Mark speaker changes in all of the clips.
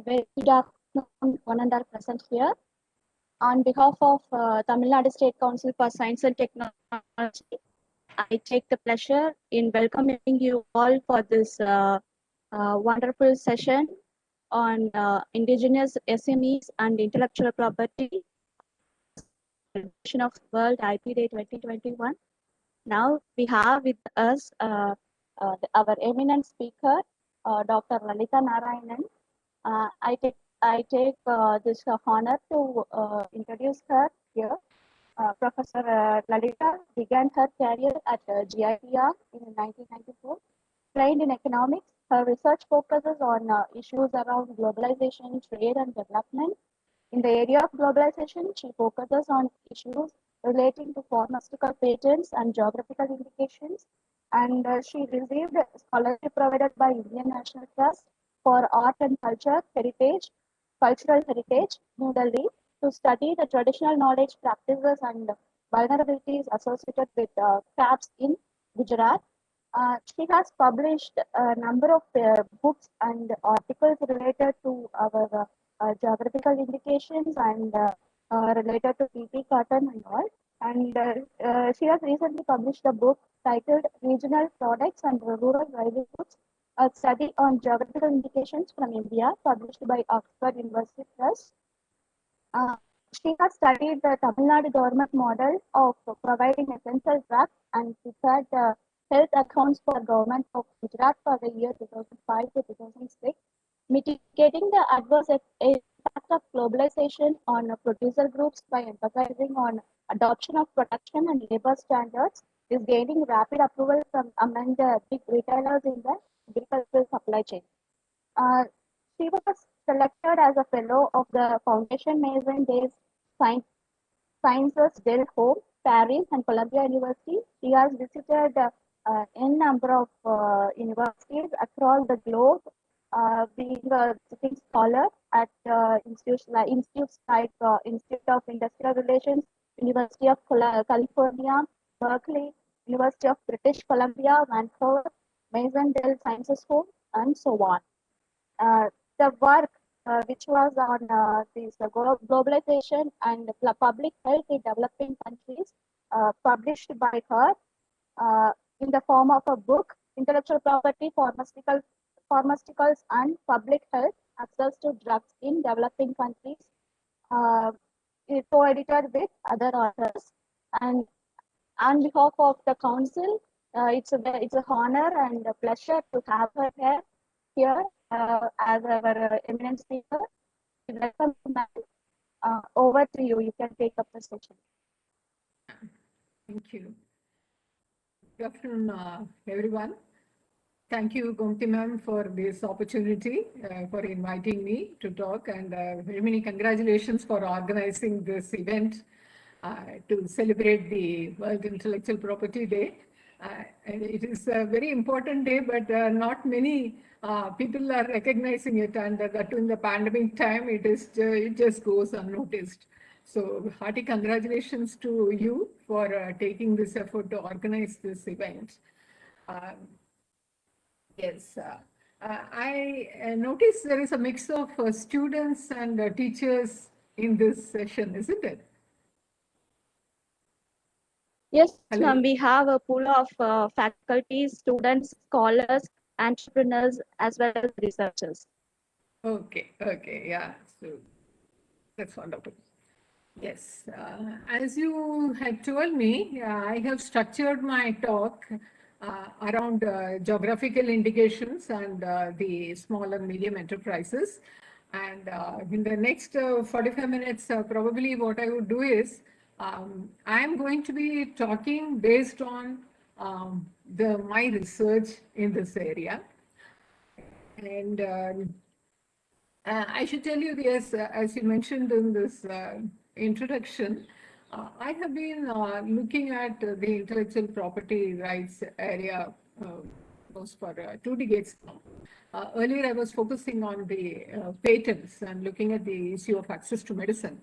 Speaker 1: Very good afternoon, one and all present here. On behalf of Tamil Nadu State Council for Science and Technology, I take the pleasure in welcoming you all for this wonderful session on Indigenous SMEs and intellectual property of World IP Day 2021. Now we have with us our eminent speaker, Dr. Lalita Narayanan. I take this honor to introduce her here. Professor Lalita began her career at GIPR in 1994. Trained in economics, her research focuses on issues around globalization, trade, and development. In the area of globalization, she focuses on issues relating to pharmaceutical patents and geographical indications. And she received a scholarship provided by Indian National Trust for Art and Cultural Heritage, New Delhi, to study the traditional knowledge, practices, and vulnerabilities associated with crafts in Gujarat. She has published a number of books and articles related to our geographical indications and related to PP cotton and all. And she has recently published a book titled Regional Products and Rural Livelihoods, a study on geographical indications from India, published by Oxford University Press. She has studied the Tamil Nadu government model of providing essential drugs and prepared health accounts for government of Gujarat for the year 2005 to 2006, mitigating the adverse impact of globalization on producer groups by emphasizing on adoption of production and labor standards is gaining rapid approval from among the big retailers in the agricultural supply chain. She was selected as a fellow of the Foundation Mason Days Sciences del Home, Paris, and Columbia University. She has visited n number of universities across the globe, being a visiting scholar at institutes like Institute of Industrial Relations, University of California, Berkeley, University of British Columbia, Vancouver, Mason Dell Sciences Home, and so on. The work which was on this globalization and public health in developing countries, published by her in the form of a book, Intellectual Property, Pharmaceuticals and Public Health, Access to Drugs in Developing Countries, co-edited with other authors. And on behalf of the council, it's a honor and a pleasure to have her here as our eminent speaker. Welcome, ma'am. Over to you. You can take up the session.
Speaker 2: Thank you. Good afternoon, everyone. Thank you, Gomti ma'am, for this opportunity, for inviting me to talk, and very many congratulations for organizing this event to celebrate the World Intellectual Property Day. And it is a very important day, but not many people are recognizing it, and that in the pandemic time, it just goes unnoticed. So hearty congratulations to you for taking this effort to organize this event. Yes, I noticed there is a mix of students and teachers in this session, isn't it?
Speaker 1: Yes, ma'am. We have a pool of faculty, students, scholars, entrepreneurs, as well as researchers.
Speaker 2: Okay, yeah. So that's wonderful. Yes, as you had told me, I have structured my talk around geographical indications and the small and medium enterprises. And in the next 45 minutes, probably what I would do is, I am going to be talking based on my research in this area. And I should tell you, yes, as you mentioned in this introduction, I have been looking at the intellectual property rights area for 2 decades now. Earlier, I was focusing on the patents and looking at the issue of access to medicine.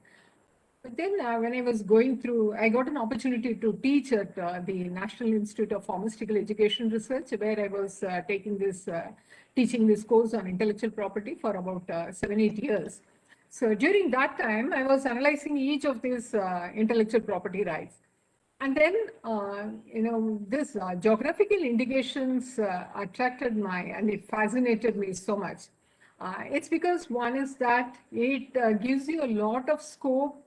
Speaker 2: But then when I was going through, I got an opportunity to teach at the National Institute of Pharmaceutical Education Research, where I was teaching this course on intellectual property for about 7, 8 years. So during that time, I was analyzing each of these intellectual property rights. And then, this geographical indications attracted and it fascinated me so much. It's because one is that it gives you a lot of scope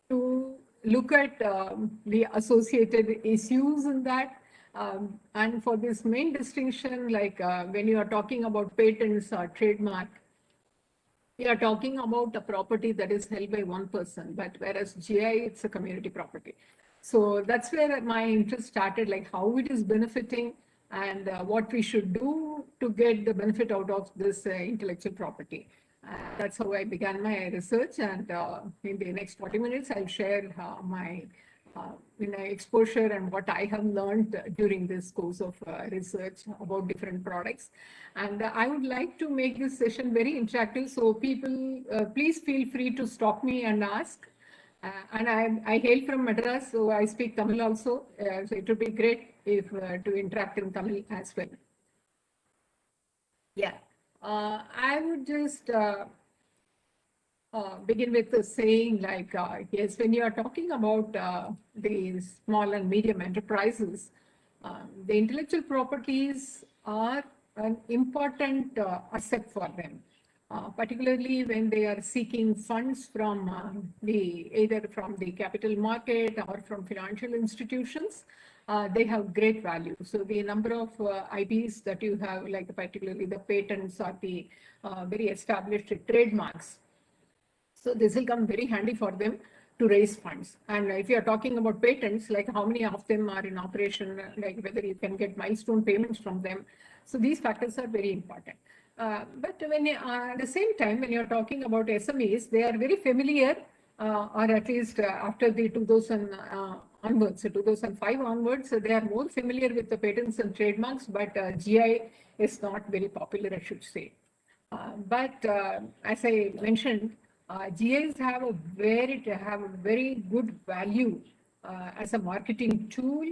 Speaker 2: to look at the associated issues in that. And for this main distinction, like when you are talking about patents or trademark, we are talking about a property that is held by one person, but whereas GI, it's a community property. So that's where my interest started, like how it is benefiting and what we should do to get the benefit out of this intellectual property. That's how I began my research. And in the next 40 minutes, I'll share my exposure and what I have learned during this course of research about different products. And I would like to make this session very interactive. So people, please feel free to stop me and ask. And I hail from Madras, so I speak Tamil also. So it would be great if to interact in Tamil as well. Yeah, I would just begin with the saying like, yes, when you are talking about the small and medium enterprises, the intellectual properties are an important asset for them, particularly when they are seeking funds from either from the capital market or from financial institutions. They have great value. So the number of IPs that you have, like particularly the patents or the very established trademarks, so this will come very handy for them to raise funds. And if you are talking about patents, like how many of them are in operation, like whether you can get milestone payments from them. So these factors are very important. But when at the same time, when you're talking about SMEs, they are very familiar, or at least after the 2000 onwards, so 2005 onwards, they are more familiar with the patents and trademarks, but GI is not very popular, I should say. But as I mentioned, GIs have a very good value as a marketing tool,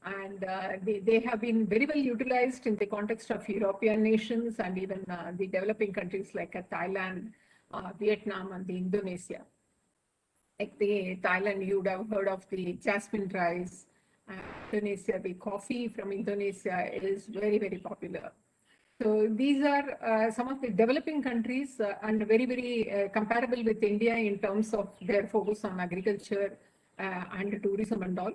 Speaker 2: and they have been very well utilized in the context of European nations and even the developing countries like Thailand, Vietnam, and the Indonesia. Like the Thailand, you would have heard of the jasmine rice. Indonesia, the coffee from Indonesia is very popular. So these are some of the developing countries and very comparable with India in terms of their focus on agriculture and tourism and all.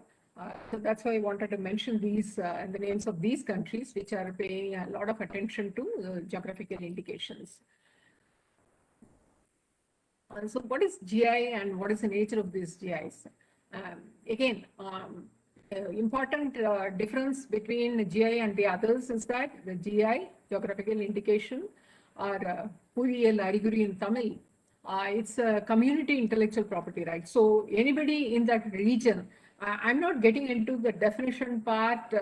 Speaker 2: So that's why I wanted to mention these the names of these countries, which are paying a lot of attention to geographical indications. So what is GI and what is the nature of these GIs? Again, important difference between GI and the others is that the GI, geographical indication, or Puriyal Ariguri in Tamil, it's a community intellectual property right. So anybody in that region, I'm not getting into the definition part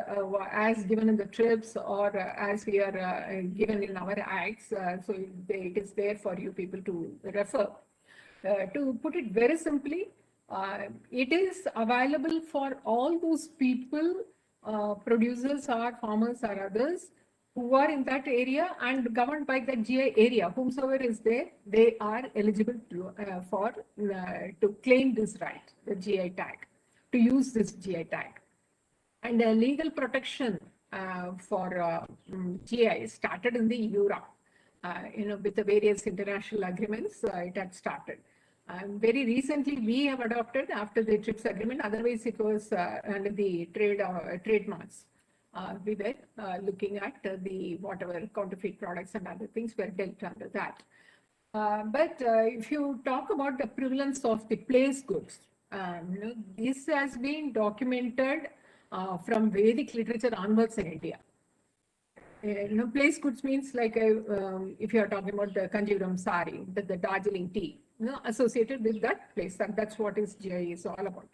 Speaker 2: as given in the TRIPS or as we are given in our acts. So it is there for you people to refer. To put it very simply, it is available for all those people, producers or farmers or others who are in that area and governed by that GI area. Whomsoever is there, they are eligible to claim this right, the GI tag, to use this GI tag. And legal protection for GI started in the Europe. With the various international agreements, it had started. Very recently, we have adopted after the TRIPS agreement. Otherwise, it was under the trademarks. We were looking at the whatever counterfeit products and other things were dealt under that. But if you talk about the prevalence of the place goods, this has been documented from Vedic literature onwards in India. Place goods means like if you are talking about the Kanjivaram sari, the Darjeeling tea, associated with that place. That's what GI is all about.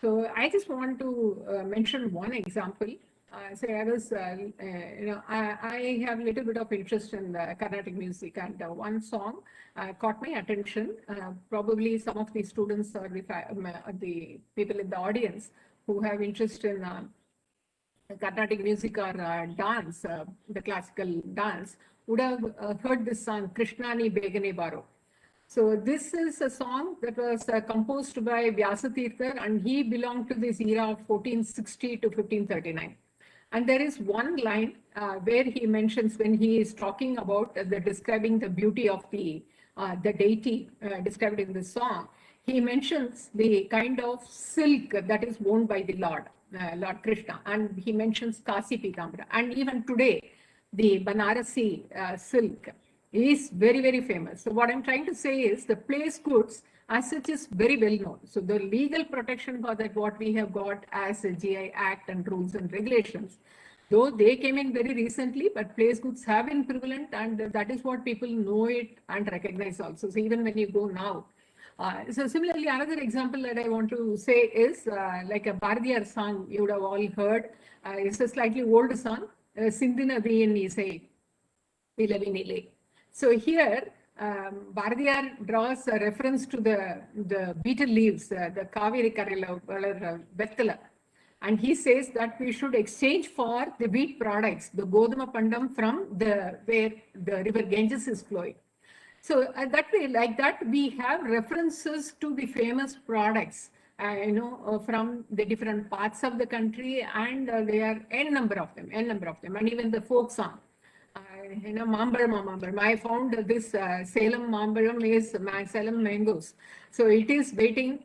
Speaker 2: So I just want to mention one example. So I was, I have a little bit of interest in Carnatic music, and one song caught my attention. Probably some of the students or the people in the audience who have interest in Carnatic music or dance, the classical dance, would have heard this song, Krishnani Begane Baro. So this is a song that was composed by Vyasatirtha, and he belonged to this era of 1460 to 1539. And there is one line where he mentions, when he is talking about describing the beauty of the deity described in the song, he mentions the kind of silk that is worn by the Lord Krishna, and he mentions Kasi Pitambara. And even today, the Banarasi silk is very, very famous. So what I'm trying to say is the place goods as such is very well known. So the legal protection for that, what we have got as a GI Act and rules and regulations, though they came in very recently, but place goods have been prevalent, and that is what people know it and recognize also. So even when you go now, so similarly, another example that I want to say is like a Bharadiyar song you would have all heard. It's a slightly old song, Sindhina Viyin Isai Nilavinile. So here, Bharadiyar draws a reference to the betel leaves, the Kaveri Karela, Vettala. And he says that we should exchange for the wheat products, the Godama Pandam from where the river Ganges is flowing. So that way, like that, we have references to the famous products, from the different parts of the country, and there are n number of them, and even the folk song. Mambaram. I found this Salem Mambaram is Salem mangoes. So it is waiting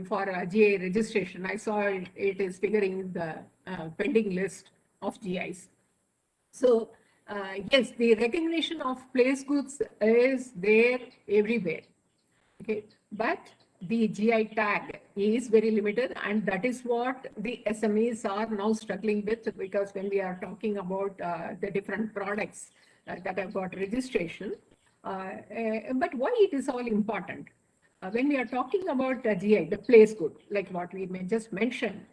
Speaker 2: for GI registration. I saw it is figuring in the pending list of GIs. So yes, the recognition of place goods is there everywhere. Okay, but the GI tag is very limited, and that is what the SMEs are now struggling with, because when we are talking about the different products that have got registration, but why it is all important? When we are talking about GI, the place good, like what we just mentioned,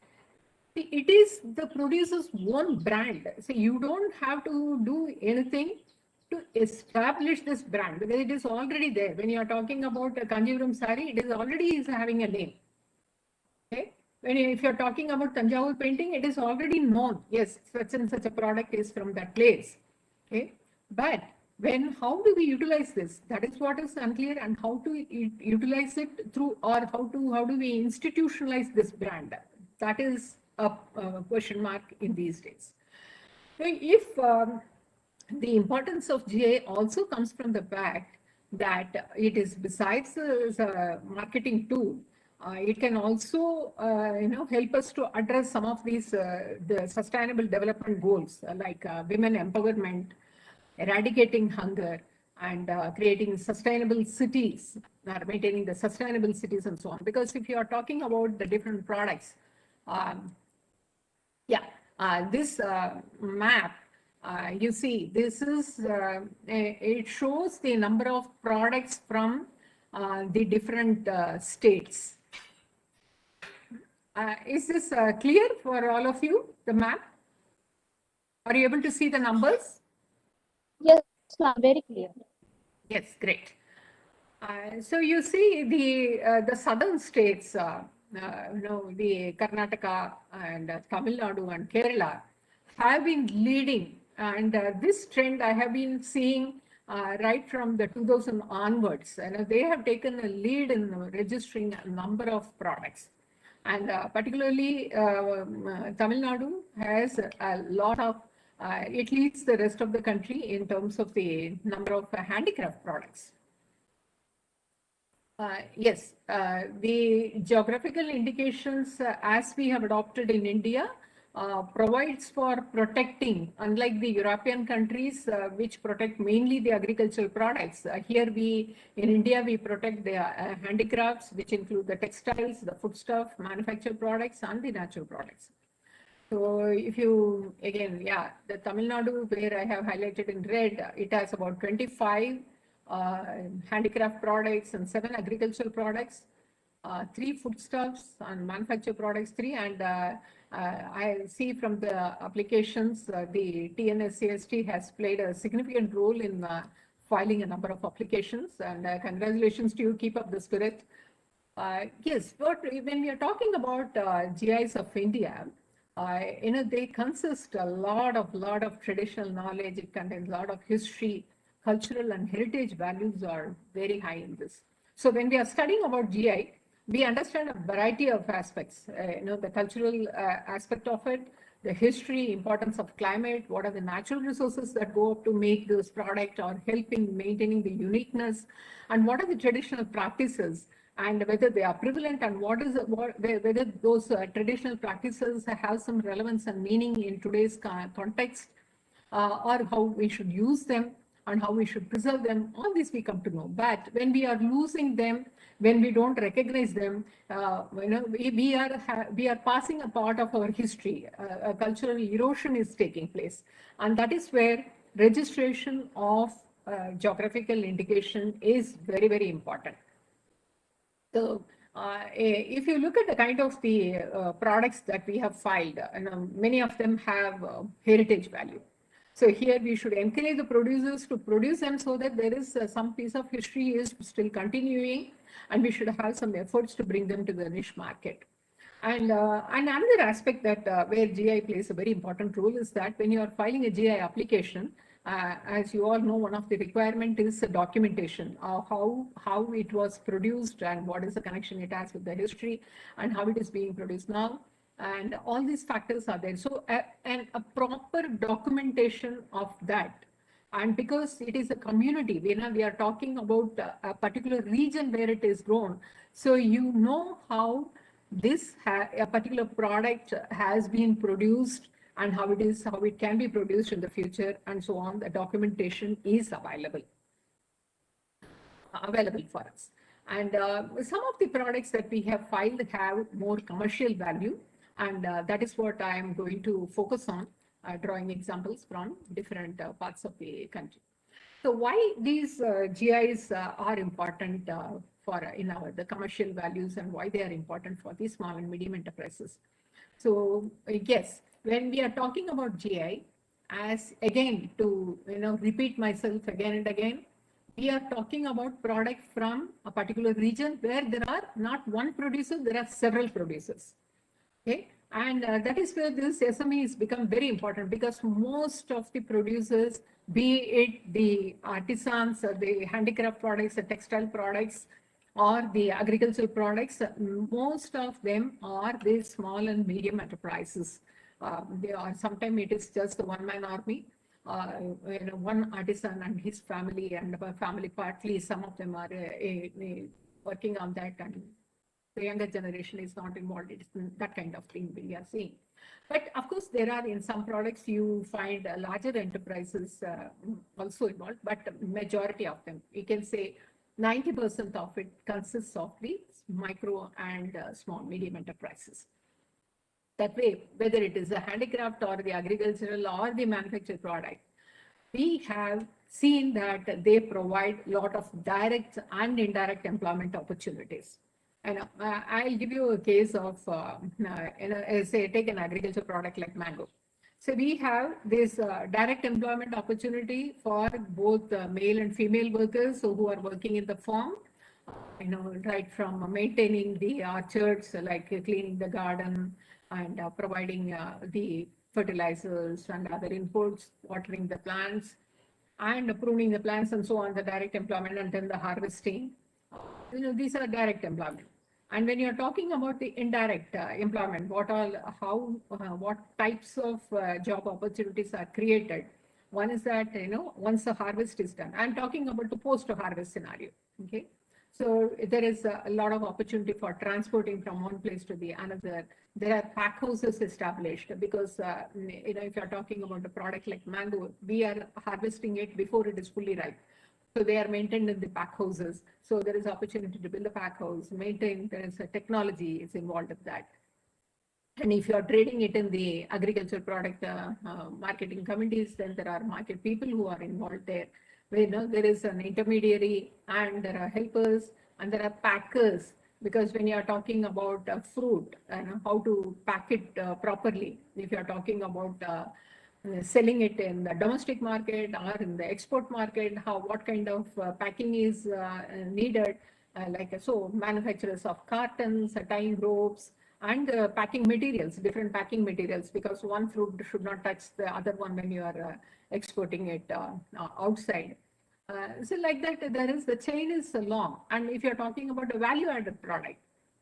Speaker 2: it is the producer's own brand. So you don't have to do anything to establish this brand, because it is already there. When you are talking about a Kanjivaram sari, it is already having a name. Okay. If you're talking about Tanjavur painting, it is already known. Yes, such and such a product is from that place. Okay. But how do we utilize this? That is what is unclear, and how to utilize it through, or how do we institutionalize this brand? That is a question mark in these days. So if the importance of GA also comes from the fact that it is, besides a marketing tool, it can also help us to address some of these the sustainable development goals, like women empowerment, eradicating hunger, and creating sustainable cities, maintaining the sustainable cities, and so on. Because if you are talking about the different products, this map, you see, this is, it shows the number of products from the different states. Is this clear for all of you, the map? Are you able to see the numbers?
Speaker 1: Yes, ma'am, very clear.
Speaker 2: Yes, great. So you see the southern states, the Karnataka and Tamil Nadu and Kerala have been leading, and this trend I have been seeing right from the 2000 onwards. And they have taken a lead in registering a number of products, and particularly Tamil Nadu has a lot of. It leads the rest of the country in terms of the number of handicraft products. Yes, the geographical indications as we have adopted in India provides for protecting, unlike the European countries which protect mainly the agricultural products. Here in India, we protect the handicrafts, which include the textiles, the foodstuff, manufactured products, and the natural products. So if you, again, the Tamil Nadu, where I have highlighted in red, it has about 25 handicraft products and 7 agricultural products. three foodstuffs and manufactured products, three, and I see from the applications, the TNSCST has played a significant role in filing a number of applications, and congratulations to you, keep up the spirit. Yes, but when we are talking about GIs of India, they consist a lot of traditional knowledge. It contains a lot of history, cultural and heritage values are very high in this. So when we are studying about GI, we understand a variety of aspects. The cultural aspect of it, the history, importance of climate, what are the natural resources that go up to make this product or help in maintaining the uniqueness, and what are the traditional practices and whether they are prevalent, and whether those traditional practices have some relevance and meaning in today's context, or how we should use them and how we should preserve them. All this we come to know. But when we are losing them, when we don't recognize them, we are passing a part of our history. A cultural erosion is taking place, and that is where registration of geographical indication is very, very important. So, if you look at the kind of the products that we have filed, many of them have heritage value. So here we should encourage the producers to produce them so that there is some piece of history is still continuing, and we should have some efforts to bring them to the niche market. And another aspect that where GI plays a very important role is that when you are filing a GI application, as you all know, one of the requirement is the documentation of how it was produced and what is the connection it has with the history and how it is being produced now. And all these factors are there. So a proper documentation of that. And because it is a community, we are talking about a particular region where it is grown. So you know how a particular product has been produced and how it can be produced in the future and so on. The documentation is available for us. And some of the products that we have filed have more commercial value, and that is what I am going to focus on, drawing examples from different parts of the country. So why these GIs are important for the commercial values, and why they are important for these small and medium enterprises. So yes, when we are talking about GI, as again to repeat myself again and again, we are talking about product from a particular region where there are not one producer, there are several producers. Okay, and that is where this SMEs become very important, because most of the producers, be it the artisans or the handicraft products, the textile products, or the agricultural products, most of them are the small and medium enterprises. They are, sometimes it is just the one-man army, one artisan and his family, and family partly, some of them are working on that, and the younger generation is not involved. It's that kind of thing we are seeing. But of course, there are, in some products you find larger enterprises also involved, but majority of them, we can say 90% of it consists of the micro and small medium enterprises. That way, whether it is a handicraft or the agricultural or the manufactured product, we have seen that they provide a lot of direct and indirect employment opportunities. And I'll give you a case of, say, take an agricultural product like mango. So we have this direct employment opportunity for both male and female workers who are working in the farm, right from maintaining the orchards, like cleaning the garden and providing the fertilizers and other inputs, watering the plants and pruning the plants and so on, the direct employment, and then the harvesting. These are direct employment. And when you're talking about the indirect employment, what types of job opportunities are created? One is that, once the harvest is done, I'm talking about the post-harvest scenario, okay? So there is a lot of opportunity for transporting from one place to the another. There are pack houses established because, if you're talking about a product like mango, we are harvesting it before it is fully ripe. So they are maintained in the pack houses. So there is opportunity to build a pack house, maintain, there is a technology is involved in that. And if you are trading it in the agricultural product marketing committees, then there are market people who are involved there. There is an intermediary, and there are helpers, and there are packers. because when you are talking about fruit and how to pack it properly, if you are talking about selling it in the domestic market or in the export market, what kind of packing is needed, so manufacturers of cartons, tying ropes, and packing materials, different packing materials, because one fruit should not touch the other one when you are exporting it outside. So like that, the chain is long. And if you're talking about a value-added product,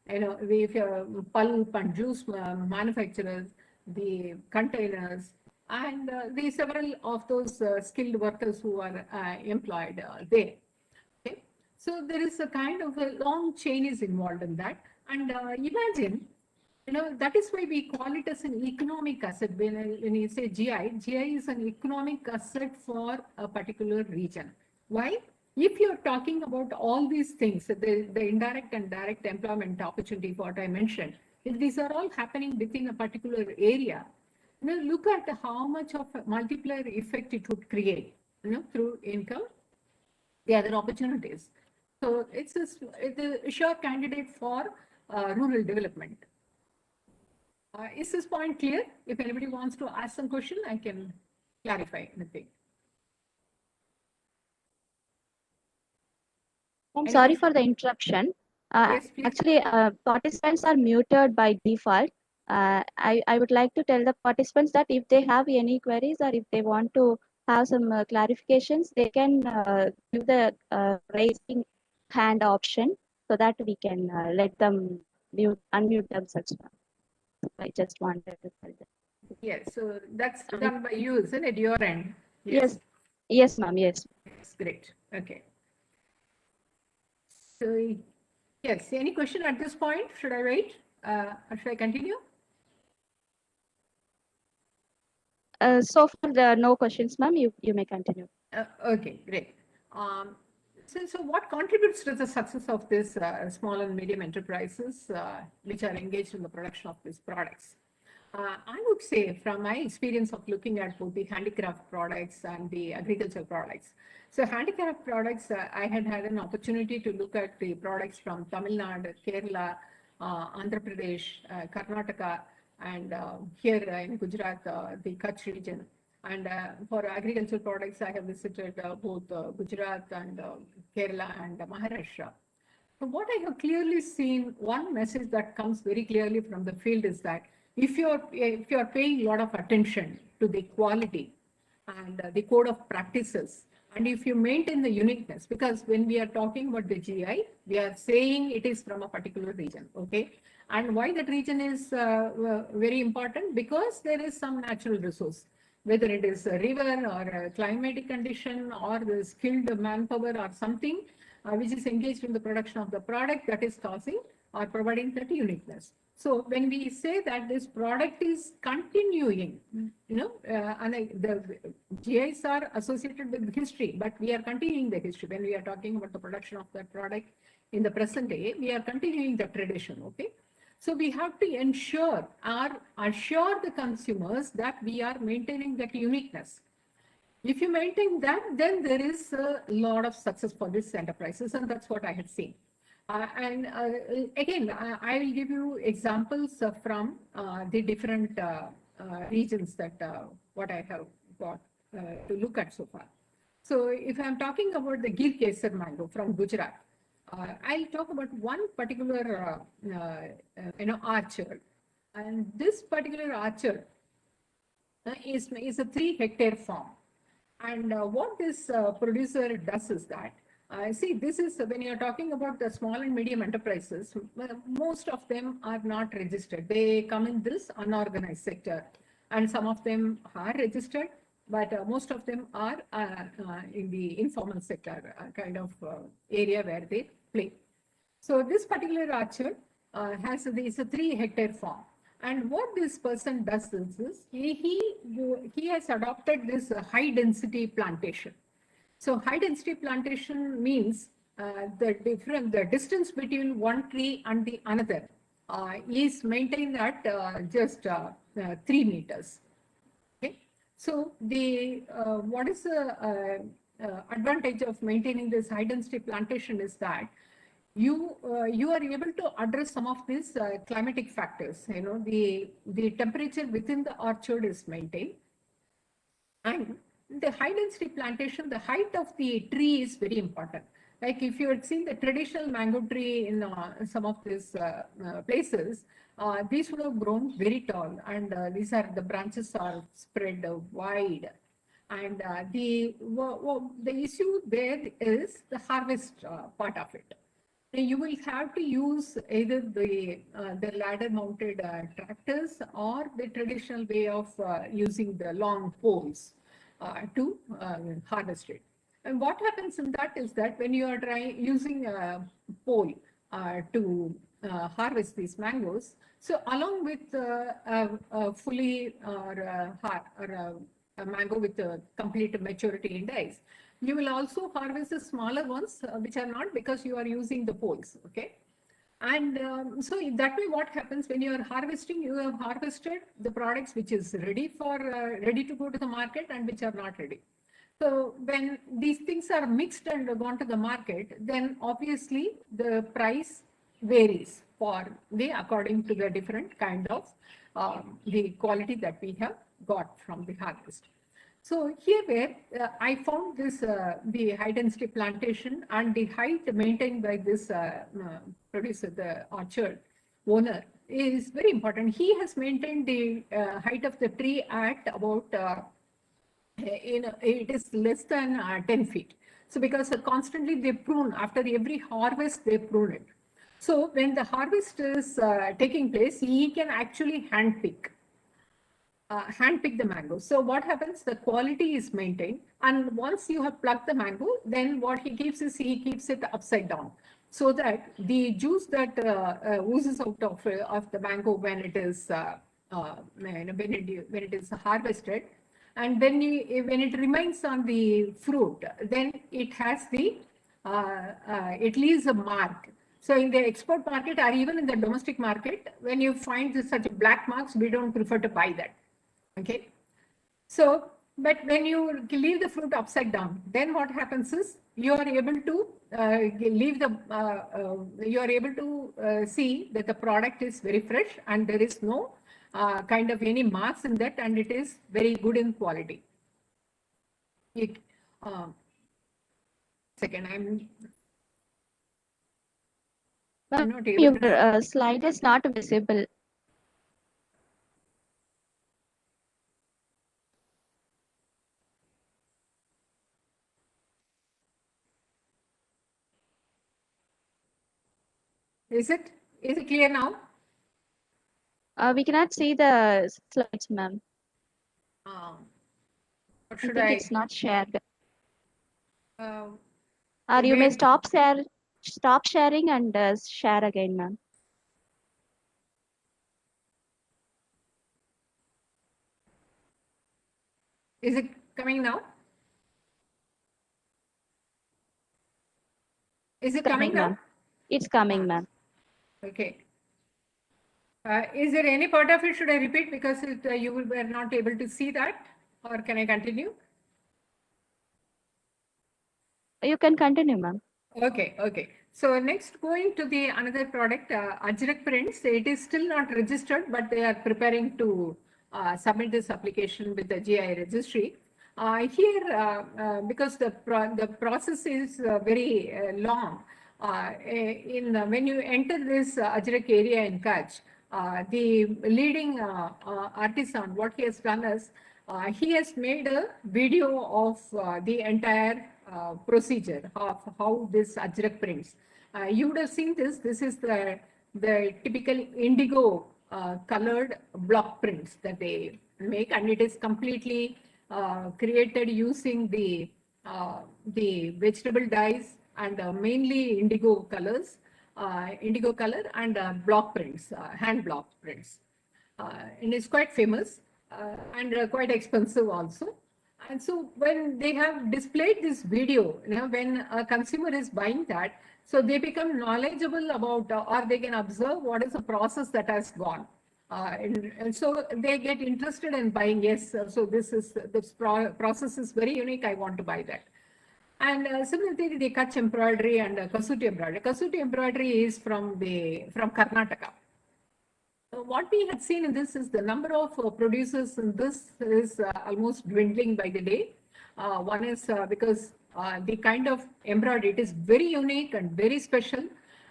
Speaker 2: if you're pulp and juice manufacturers, the containers, and the several of those skilled workers who are employed there. Okay, so there is a kind of a long chain is involved in that. And imagine, that is why we call it as an economic asset. When you say GI is an economic asset for a particular region. Why? If you're talking about all these things, the indirect and direct employment opportunity, what I mentioned, if these are all happening within a particular area, look at how much of a multiplier effect it would create, through income, the other opportunities. So it's a sure candidate for rural development. Is this point clear? If anybody wants to ask some question, I can clarify anything.
Speaker 1: I'm sorry for the interruption.
Speaker 2: Yes, please.
Speaker 1: Actually, participants are muted by default. I would like to tell the participants that if they have any queries or if they want to have some clarifications, they can give the raising hand option so that we can let them unmute themselves. I just wanted to tell them.
Speaker 2: Yes, so that's done by you, isn't it, your end?
Speaker 1: Yes, yes, ma'am, yes.
Speaker 2: Yes, great. Okay. So, yes, any question at this point? Should I wait? Or should I continue?
Speaker 1: So far, there are no questions, ma'am. You may continue.
Speaker 2: Okay, great. So what contributes to the success of this small and medium enterprises which are engaged in the production of these products? I would say, from my experience of looking at both the handicraft products and the agricultural products. So handicraft products, I had an opportunity to look at the products from Tamil Nadu, Kerala, Andhra Pradesh, Karnataka, and here in Gujarat, the Kutch region. And for agricultural products, I have visited both Gujarat and Kerala and Maharashtra. So what I have clearly seen, one message that comes very clearly from the field is that if you're paying a lot of attention to the quality and the code of practices, and if you maintain the uniqueness, because when we are talking about the GI, we are saying it is from a particular region, okay? And why that region is very important? Because there is some natural resource, whether it is a river or a climatic condition or the skilled manpower or something which is engaged in the production of the product that is causing or providing that uniqueness. So when we say that this product is continuing, and the GIs are associated with history, but we are continuing the history. When we are talking about the production of that product in the present day, we are continuing the tradition, okay? So we have to ensure or assure the consumers that we are maintaining that uniqueness. If you maintain that, then there is a lot of success for these enterprises, and that's what I had seen. And again, I will give you examples from the different regions that what I have got to look at so far. So if I'm talking about the Gir Kesar mango from Gujarat, I'll talk about one particular orchard. And this particular orchard is a 3-hectare farm. And what this producer does is that, see, this is when you're talking about the small and medium enterprises, most of them are not registered. They come in this unorganized sector. And some of them are registered, but most of them are in the informal sector kind of area where they play. So this particular orchard has a 3-hectare farm. And what this person does is he has adopted this high density plantation. So high density plantation means the distance between one tree and the another is maintained at just 3 meters. Okay. So the what is the advantage of maintaining this high density plantation is that you are able to address some of these climatic factors. The temperature within the orchard is maintained, and the high density plantation, the height of the tree is very important. Like if you had seen the traditional mango tree in some of these places, these would have grown very tall, and the branches are spread wide. And the issue there is the harvest part of it. You will have to use either the ladder mounted tractors or the traditional way of using the long poles to harvest it. And what happens in that is that when you are using a pole to harvest these mangoes, so along with a fully a mango with a complete maturity index, you will also harvest the smaller ones, which are not, because you are using the poles. Okay. And so that way, what happens when you are harvesting, you have harvested the products which is ready to go to the market and which are not ready. So when these things are mixed and gone to the market, then obviously the price varies according to the different kind of the quality that we have got from the harvest. So here where I found this, the high density plantation and the height maintained by this producer, the orchard owner, is very important. He has maintained the height of the tree at about, it is less than 10 feet. So because constantly they prune, after every harvest, they prune it. So when the harvest is taking place, he can actually handpick the mango. So what happens? The quality is maintained, and once you have plucked the mango, then what he keeps is he keeps it upside down, so that the juice that oozes out of the mango when it is when it is harvested, and then when it remains on the fruit, then it has it leaves a mark. So in the export market or even in the domestic market, when you find such black marks, we don't prefer to buy that. Okay. So, but when you leave the fruit upside down, then what happens is you are able to you are able to see that the product is very fresh and there is no kind of any marks in that, and it is very good in quality. Second, I'm not able
Speaker 1: your
Speaker 2: to.
Speaker 1: slide is not visible.
Speaker 2: Is it clear now?
Speaker 1: We cannot see the slides, ma'am.
Speaker 2: What
Speaker 1: I
Speaker 2: should
Speaker 1: think it's not shared.
Speaker 2: Uh,
Speaker 1: Or you may
Speaker 2: where,
Speaker 1: stop sharing and share again, ma'am.
Speaker 2: is it coming now? Is it coming now?
Speaker 1: Ma'am. It's coming, ma'am.
Speaker 2: Okay. Is there any part of it should I repeat because you were not able to see that, or can I continue?
Speaker 1: You can continue, ma'am.
Speaker 2: Okay. So next, going to the another product, Ajrak prints. It is still not registered, but they are preparing to submit this application with the GI registry. Because the process is very long. When you enter this Ajrak area in Kutch, the leading artisan, what he has done is he has made a video of the entire procedure of how this Ajrak prints. You would have seen this. This is the typical indigo colored block prints that they make, and it is completely created using the vegetable dyes and mainly indigo colors, indigo color and block prints, hand block prints. And it's quite famous and quite expensive also. And so when they have displayed this video, when a consumer is buying that, so they become knowledgeable about, or they can observe what is the process that has gone. And so they get interested in buying. Yes, so this process is very unique. I want to buy that. And similarly, the Kutch embroidery and Kasuti embroidery. Kasuti embroidery is from Karnataka. What we had seen in this is the number of producers in this is almost dwindling by the day. One is because the kind of embroidery, it is very unique and very special.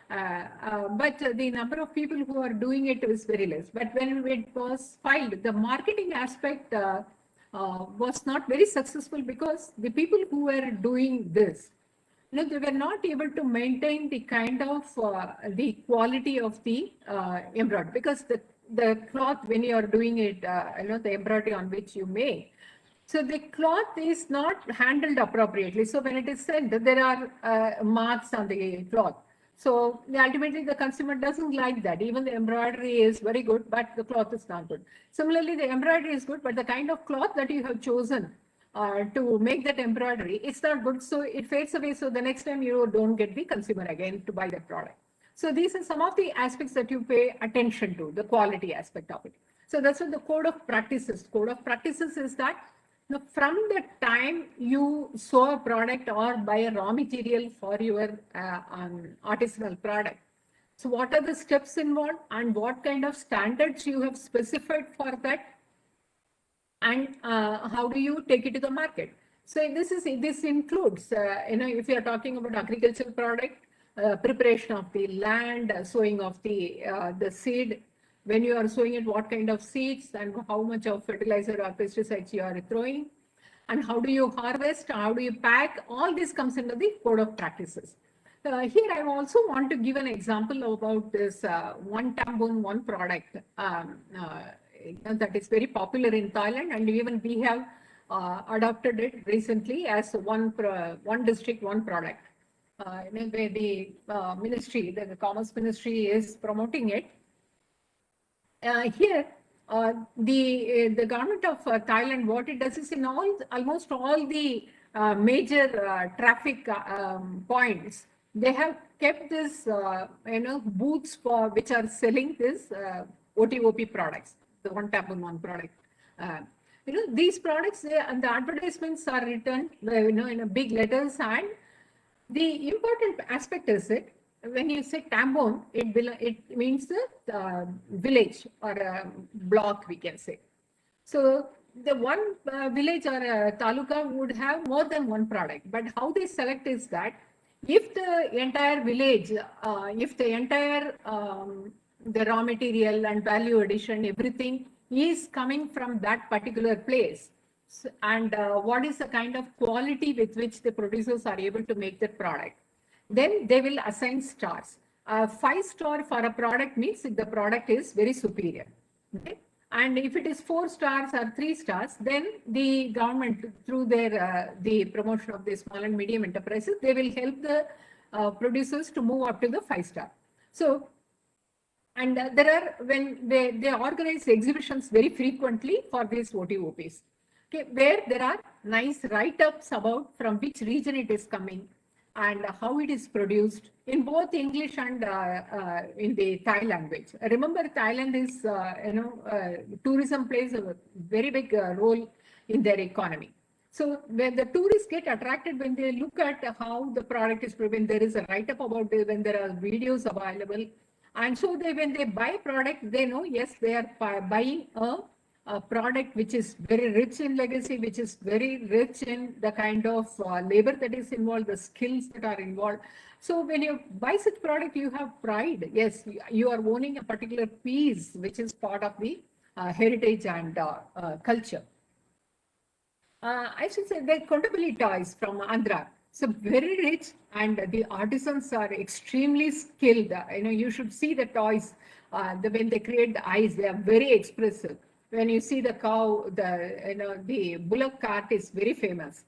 Speaker 2: But the number of people who are doing it is very less. But when it was filed, the marketing aspect was not very successful because the people who were doing this, they were not able to maintain the kind of the quality of the embroidery, because the cloth, when you are doing it, the embroidery on which you make, so the cloth is not handled appropriately. So when it is sent, there are marks on the cloth. So ultimately, the consumer doesn't like that. Even the embroidery is very good, but the cloth is not good. Similarly, the embroidery is good, but the kind of cloth that you have chosen to make that embroidery, it's not good. So it fades away. So the next time you don't get the consumer again to buy that product. So these are some of the aspects that you pay attention to, the quality aspect of it. So that's what the code of practices. Code of practices is that from the time you sow a product or buy a raw material for your artisanal product, so what are the steps involved and what kind of standards you have specified for that, and how do you take it to the market? So this includes, if you are talking about agricultural product, preparation of the land, sowing of the seed. When you are sowing it, what kind of seeds and how much of fertilizer or pesticides you are throwing, and how do you harvest, how do you pack, all this comes into the code of practices. Here, I also want to give an example about this one tambon, one product that is very popular in Thailand, and even we have adopted it recently as one district, one product. Where the ministry, the Commerce Ministry, is promoting it. Here, the government of Thailand, what it does is in almost all the major traffic points, they have kept this, booths for which are selling this OTOP products, the one tap on one product. These products, and the advertisements are written, in a big letters, and the important aspect is it, when you say tambon, it means the village or a block, we can say. So the one village or a taluka would have more than one product, but how they select is that if the entire village, if the entire the raw material and value addition, everything is coming from that particular place, and what is the kind of quality with which the producers are able to make that product, then they will assign stars. 5-star for a product means the product is very superior. Okay? And if it is 4 stars or 3 stars, then the government, through their the promotion of the small and medium enterprises, they will help the producers to move up to the 5-star. So, and there are, when they organize exhibitions very frequently for these OTOPs, okay, where there are nice write-ups about from which region it is coming and how it is produced in both English and in the Thai language. Remember, Thailand is, tourism plays a very big role in their economy. So when the tourists get attracted, when they look at how the product is when there is a write-up about it, when there are videos available, and so when they buy product, they know, yes, they are buying a product which is very rich in legacy, which is very rich in the kind of labor that is involved, the skills that are involved. So when you buy such product, you have pride. Yes, you are owning a particular piece, which is part of the heritage and culture. I should say the Kondapalli toys from Andhra. So very rich, and the artisans are extremely skilled. You should see the toys. When they create the eyes, they are very expressive. When you see the cow, the bullock cart is very famous,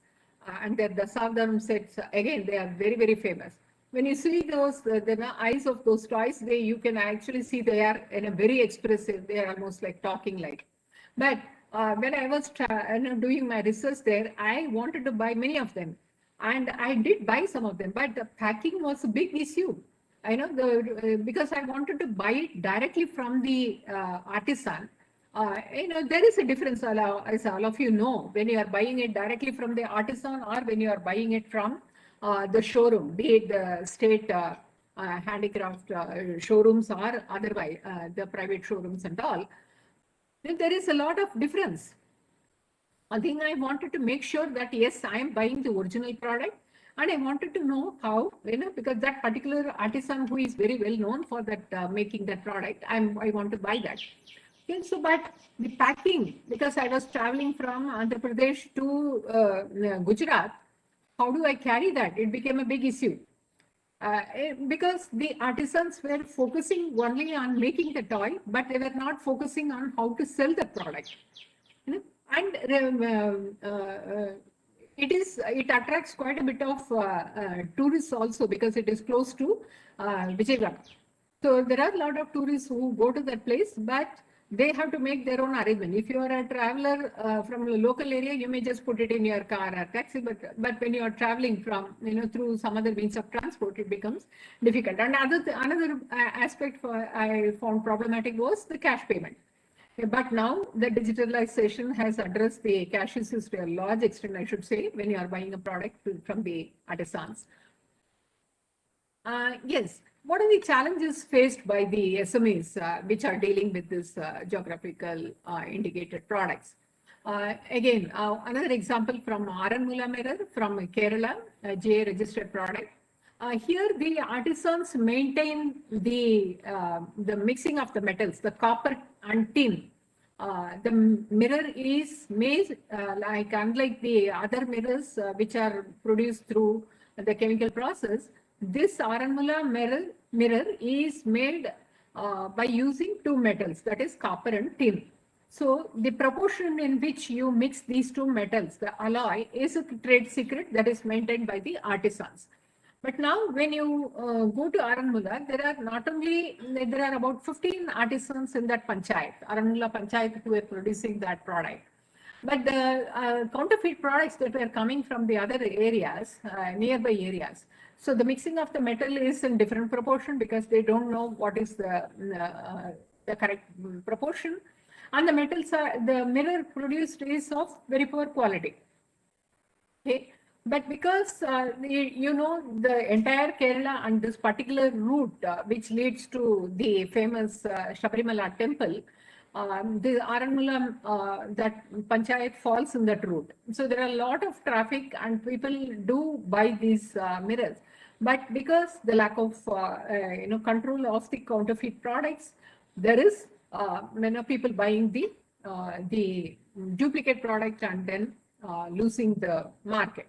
Speaker 2: and the Savdhanam sets, again, they are very, very famous. When you see those, the eyes of those toys, you can actually see they are very expressive. They are almost like talking like. But when I was doing my research there, I wanted to buy many of them, and I did buy some of them. But the packing was a big issue. Because I wanted to buy it directly from the artisan. There is a difference, as all of you know, when you are buying it directly from the artisan or when you are buying it from the showroom, be it the state handicraft showrooms or otherwise the private showrooms and all, then there is a lot of difference. I think I wanted to make sure that yes, I am buying the original product, and I wanted to know how, because that particular artisan who is very well known for that making that product, I want to buy that. Okay, so but the packing, because I was traveling from Andhra Pradesh to Gujarat, how do I carry that? It became a big issue. Because the artisans were focusing only on making the toy, but they were not focusing on how to sell the product. You know, and it attracts quite a bit of tourists also, because it is close to Vijayawada. So there are a lot of tourists who go to that place, but they have to make their own arrangement. If you are a traveler from a local area, you may just put it in your car or taxi. But when you are traveling from through some other means of transport, it becomes difficult. And another aspect I found problematic was the cash payment. But now the digitalization has addressed the cash issues to a large extent, I should say, when you are buying a product from the artisans. Yes. What are the challenges faced by the SMEs which are dealing with this geographical indicated products? Again, another example from Aranmula mirror from Kerala, GA registered product. Here the artisans maintain the mixing of the metals, the copper and tin. The mirror is made like unlike the other mirrors which are produced through the chemical process. This Aranmula mirror is made by using two metals, that is copper and tin. So the proportion in which you mix these two metals, the alloy, is a trade secret that is maintained by the artisans. But now when you go to Aranmula, there are about 15 artisans in that panchayat, Aranmula panchayat, who are producing that product. But the counterfeit products that were coming from the other areas, nearby areas, so the mixing of the metal is in different proportion, because they don't know what is the correct proportion. And the mirror produced is of very poor quality. Okay. But because the entire Kerala and this particular route which leads to the famous Shabarimala temple, the Aranmula, that panchayat falls in that route. So there are a lot of traffic and people do buy these mirrors. But because the lack of control of the counterfeit products, there is people buying the duplicate product and then losing the market.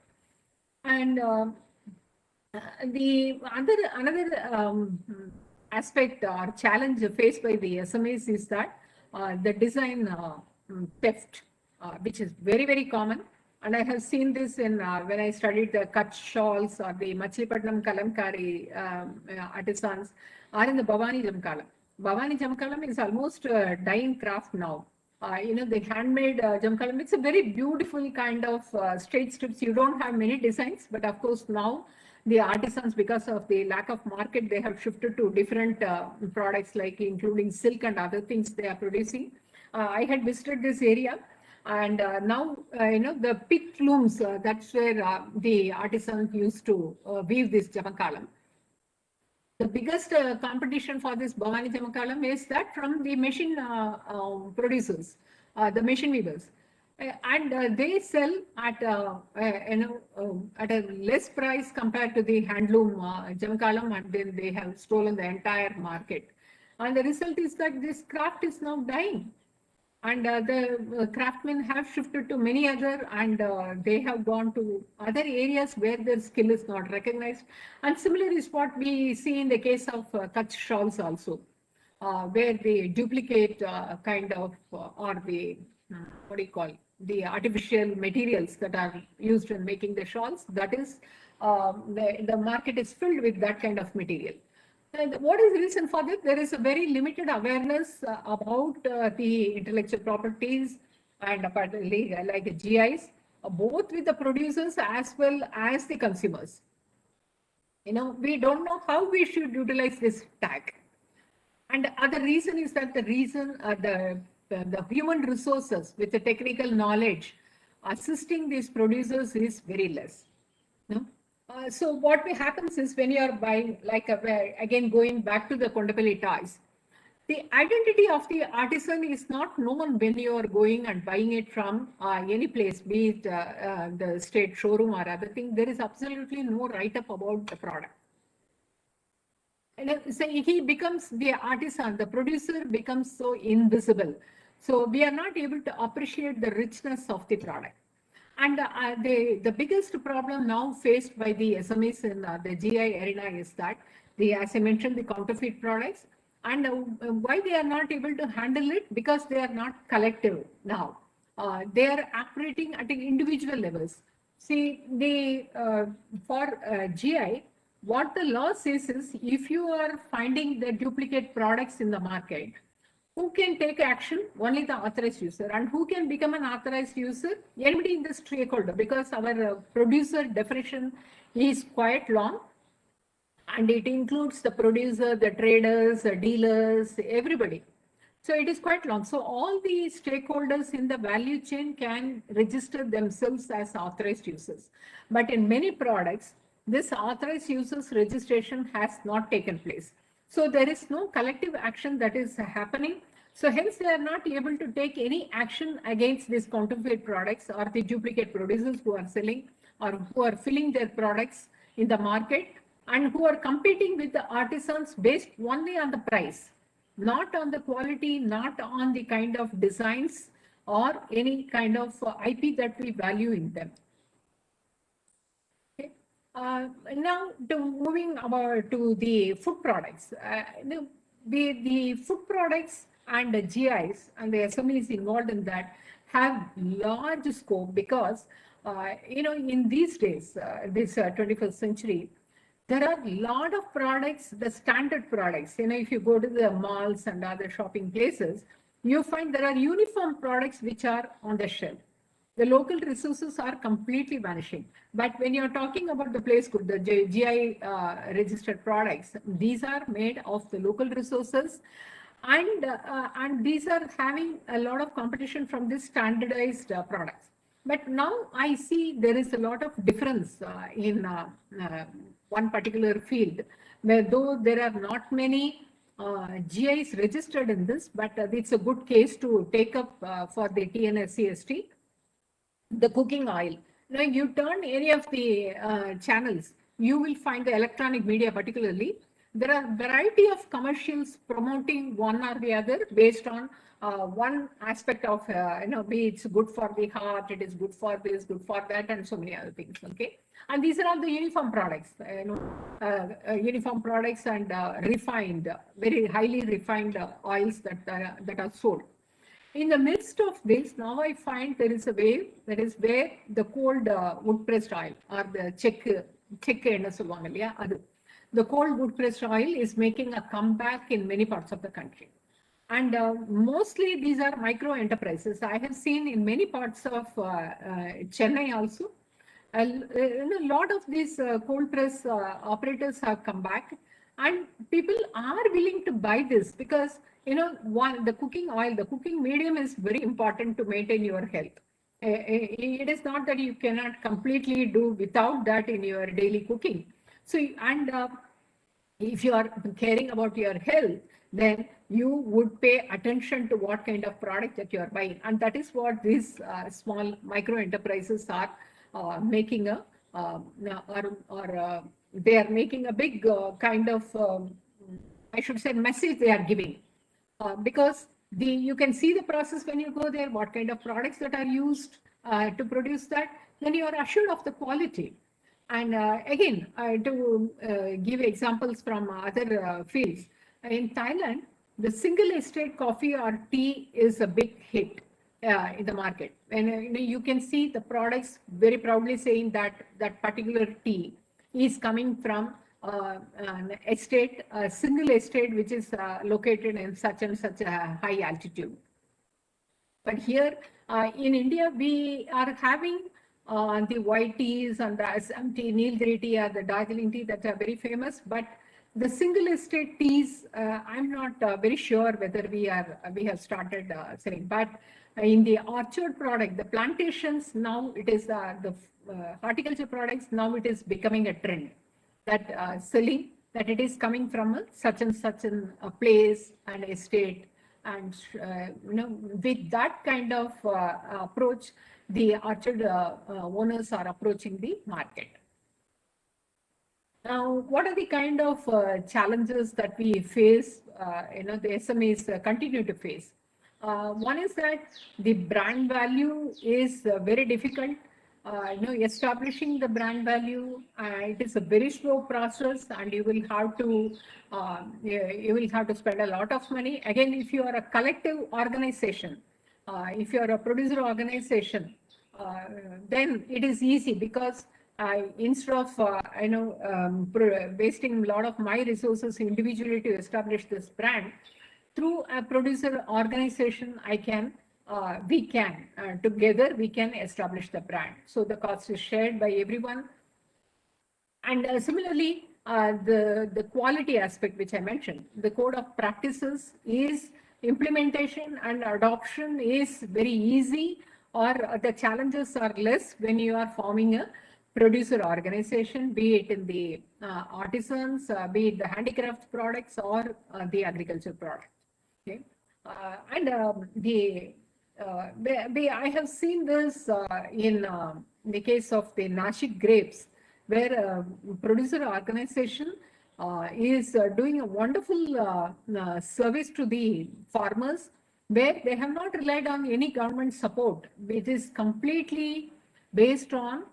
Speaker 2: And the another aspect or challenge faced by the SMEs is that the design theft, which is very, very common. And I have seen this in when I studied the Kutch shawls or the Machilipatnam Kalamkari artisans, or in the Bhavani Jamkalam. Bhavani Jamkalam is almost a dying craft now. The handmade jamkalam, it's a very beautiful kind of straight strips. You don't have many designs, but of course now the artisans, because of the lack of market, they have shifted to different products, like including silk and other things they are producing. I had visited this area, and now the pit looms, that's where the artisans used to weave this jamakalam. The biggest competition for this Bhavani Jamakalam is that from the machine producers, the machine weavers. And they sell at at a less price compared to the handloom Jamakalam, and then they have stolen the entire market. And the result is that this craft is now dying. And the craftsmen have shifted to many other, and they have gone to other areas where their skill is not recognized. And similar is what we see in the case of Kutch shawls also, where they duplicate kind of, or the, what do you call, the artificial materials that are used in making the shawls. That is, the market is filled with that kind of material. And what is the reason for this? There is a very limited awareness about the intellectual properties and apparently like GIs, both with the producers as well as the consumers. We don't know how we should utilize this tag. And other reason is that the human resources with the technical knowledge assisting these producers is very less. So what happens is when you are buying, like again going back to the Kondapalli toys, the identity of the artisan is not known when you are going and buying it from any place, be it the state showroom or other thing. There is absolutely no write-up about the product. And so he becomes the artisan, the producer becomes so invisible. So we are not able to appreciate the richness of the product. And the biggest problem now faced by the SMEs in the GI arena is that, as I mentioned, the counterfeit products. And why they are not able to handle it? Because they are not collective now. They are operating at individual levels. See, for GI, what the law says is if you are finding the duplicate products in the market, who can take action? Only the authorized user. And who can become an authorized user? Anybody in the stakeholder, because our producer definition is quite long and it includes the producer, the traders, the dealers, everybody. So it is quite long. So all the stakeholders in the value chain can register themselves as authorized users. But in many products, this authorized users registration has not taken place. So there is no collective action that is happening. So hence they are not able to take any action against these counterfeit products or the duplicate producers who are selling or who are filling their products in the market and who are competing with the artisans based only on the price, not on the quality, not on the kind of designs or any kind of IP that we value in them. Okay. Now, moving about to the food products. The food products and the GIs and the SMEs involved in that have large scope because, in these days, this 21st century, there are a lot of products, the standard products. If you go to the malls and other shopping places, you find there are uniform products which are on the shelf. The local resources are completely vanishing. But when you're talking about the place good, the GI registered products, these are made of the local resources, and these are having a lot of competition from these standardized products. But now I see there is a lot of difference in one particular field, where though there are not many GIs registered in this, but it's a good case to take up for the TNSCST, the cooking oil. Now you turn any of the channels, you will find the electronic media particularly. There are variety of commercials promoting one or the other based on one aspect of, be it's good for the heart, it is good for this, good for that, and so many other things. Okay, and these are all the uniform products, uniform products and refined, very highly refined oils that are sold. In the midst of this, now I find there is a wave that is where the cold wood pressed oil or the check என்ன சொல்லுவாங்க இல்லையா அது, the cold wood pressed oil is making a comeback in many parts of the country. And mostly these are micro enterprises. I have seen in many parts of Chennai also, a lot of these cold press operators have come back, and people are willing to buy this because the cooking oil, the cooking medium is very important to maintain your health. It is not that you cannot completely do without that in your daily cooking. So and if you are caring about your health, then you would pay attention to what kind of product that you are buying, and that is what these small micro enterprises are making a or they are making a big kind of I should say message they are giving, because you can see the process when you go there, what kind of products that are used to produce that, then you are assured of the quality. And again, to give examples from other fields, in Thailand, the single estate coffee or tea is a big hit in the market. And you can see the products very proudly saying that that particular tea is coming from an estate, a single estate, which is located in such and such a high altitude. But here in India, we are having the white teas and the Assam tea, Nilgiri tea, or the Darjeeling tea that are very famous. But The single estate teas, I'm not very sure whether we have started selling, but in the orchard product, the plantations, now it is the horticulture products, now it is becoming a trend that selling, that it is coming from such and such a place and estate, and with that kind of approach, the orchard owners are approaching the market. Now, what are the kind of challenges that we face, the SMEs continue to face? One is that the brand value is very difficult. Establishing the brand value, it is a very slow process, and you will have to spend a lot of money. Again, if you are a collective organization, if you are a producer organization, then it is easy, because instead of wasting a lot of my resources individually to establish this brand, through a producer organization, together we can establish the brand. So the cost is shared by everyone. And similarly, the quality aspect, which I mentioned, the code of practices is implementation and adoption is very easy, or the challenges are less when you are forming a producer organization, be it in the artisans, be it the handicraft products, or the agriculture product. Okay, I have seen this in the case of the Nashik grapes, where a producer organization is doing a wonderful service to the farmers, where they have not relied on any government support, which is completely based on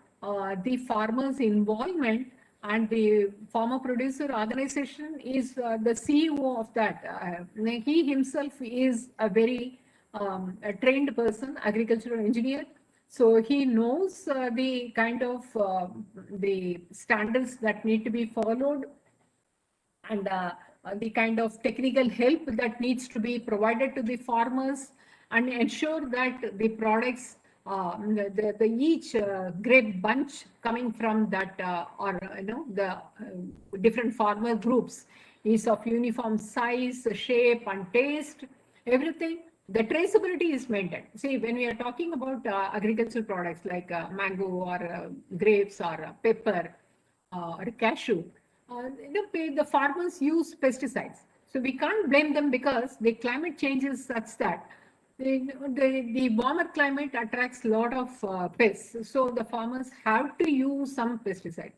Speaker 2: the farmers' involvement, and the farmer producer organization is the CEO of that. He himself is a very a trained person, agricultural engineer. So he knows the kind of the standards that need to be followed, and the kind of technical help that needs to be provided to the farmers, and ensure that the products, each grape bunch coming from that, the different farmer groups, is of uniform size, shape, and taste, everything. The traceability is maintained. See, when we are talking about agricultural products like mango, or grapes, or pepper, or cashew, the farmers use pesticides. So we can't blame them, because the climate change is such that the warmer climate attracts a lot of pests. So the farmers have to use some pesticide.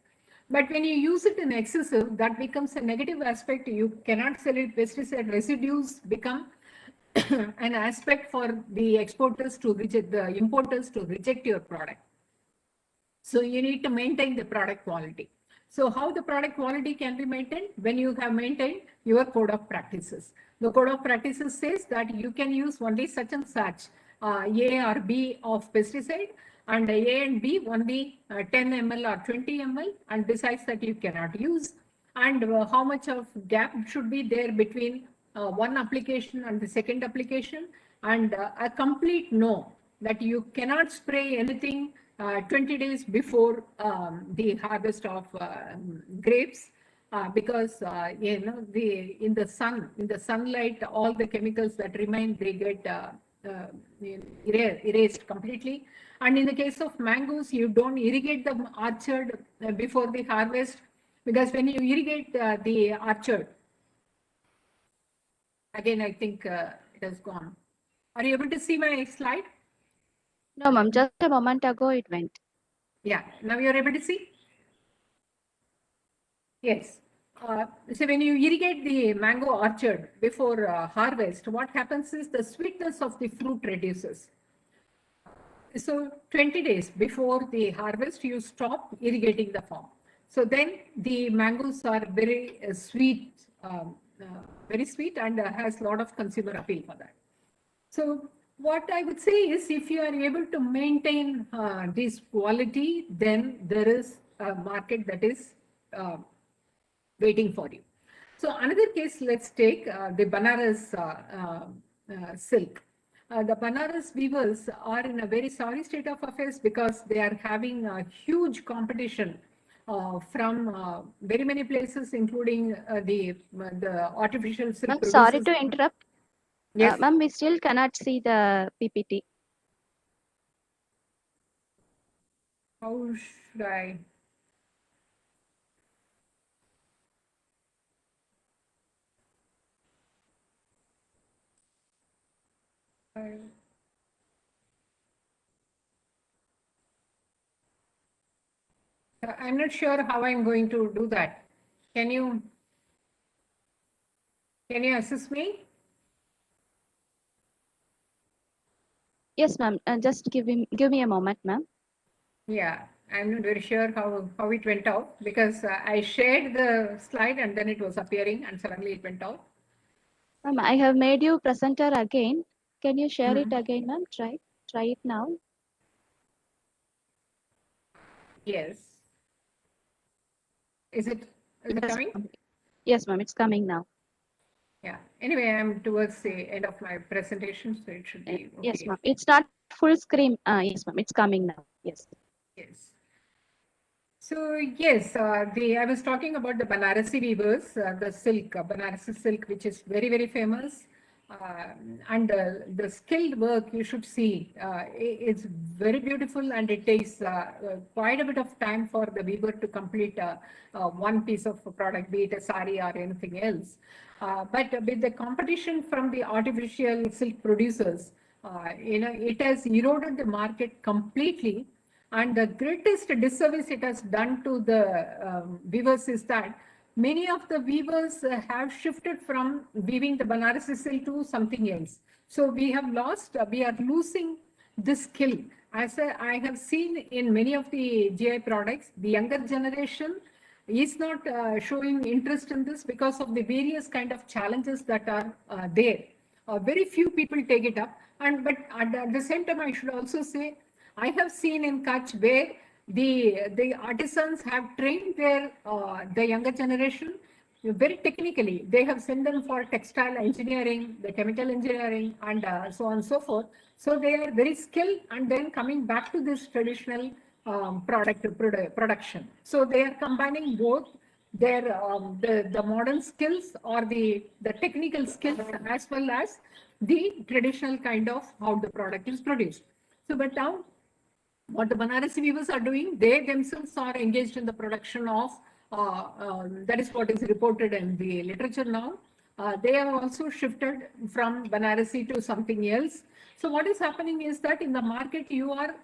Speaker 2: But when you use it in excessive, that becomes a negative aspect. You cannot sell it. Pesticide residues become an aspect for the exporters to reject, the importers to reject your product. So you need to maintain the product quality. So how the product quality can be maintained? When you have maintained your code of practices. The code of practices says that you can use only such and such A or B of pesticide, and A and B only 10 ml or 20 ml, and besides that you cannot use. And how much of gap should be there between one application and the second application, and a complete no, that you cannot spray anything 20 days before the harvest of grapes, because in the sunlight, all the chemicals that remain, they get erased completely. And in the case of mangoes, you don't irrigate the orchard before the harvest, because when you irrigate the orchard, again, I think it has gone. Are you able to see my slide?
Speaker 1: No, ma'am, just a moment ago it went.
Speaker 2: Yeah, now you're able to see? Yes. So when you irrigate the mango orchard before harvest, what happens is the sweetness of the fruit reduces. So 20 days before the harvest, you stop irrigating the farm. So then the mangoes are very sweet, and has a lot of consumer appeal for that. So what I would say is, if you are able to maintain this quality, then there is a market that is waiting for you. So another case, let's take the Banaras silk. The Banaras weavers are in a very sorry state of affairs, because they are having a huge competition from very many places, including the artificial silk
Speaker 1: Ma'am, sorry
Speaker 2: producers.
Speaker 1: to interrupt.
Speaker 2: Yes.
Speaker 1: Ma'am, we still cannot see the PPT.
Speaker 2: How should I? I'm not sure how I'm going to do that. Can you assist me?
Speaker 1: Yes, ma'am. Just give me a moment, ma'am.
Speaker 2: Yeah, I'm not very sure how it went out because I shared the slide and then it was appearing and suddenly it went out.
Speaker 1: Ma'am, I have made you presenter again. Can you share it
Speaker 2: Mhm.
Speaker 1: again, ma'am? Try it now.
Speaker 2: Yes. Is it
Speaker 1: Yes,
Speaker 2: coming?
Speaker 1: ma'am. Yes, ma'am. It's coming now.
Speaker 2: Yeah. Anyway, I'm towards the end of my presentation, so it should be
Speaker 1: Yes,
Speaker 2: okay.
Speaker 1: ma'am. It's not full screen. Yes, ma'am. It's coming now. Yes.
Speaker 2: Yes. So yes, I was talking about the Banarasi weavers, the silk, Banarasi silk, which is very, very famous. And the skilled work you should see, it's very beautiful and it takes quite a bit of time for the weaver to complete one piece of product, be it a sari or anything else. But with the competition from the artificial silk producers, it has eroded the market completely, and the greatest disservice it has done to the weavers is that many of the weavers have shifted from weaving the Banarasi silk to something else. So we are losing this skill. As I have seen in many of the GI products, the younger generation is not showing interest in this because of the various kind of challenges that are there. Very few people take it up, and but at the same time, I should also say I have seen in Kutch where the artisans have trained the younger generation very technically. They have sent them for textile engineering, the chemical engineering, and so on and so forth. So they are very skilled, and then coming back to this traditional production. So they are combining both the modern skills or the technical skills as well as the traditional kind of how the product is produced. So, but now what the Banarasi weavers are doing, they themselves are engaged in the production of, that is what is reported in the literature now. They have also shifted from Banarasi to something else. So what is happening is that in the market, you are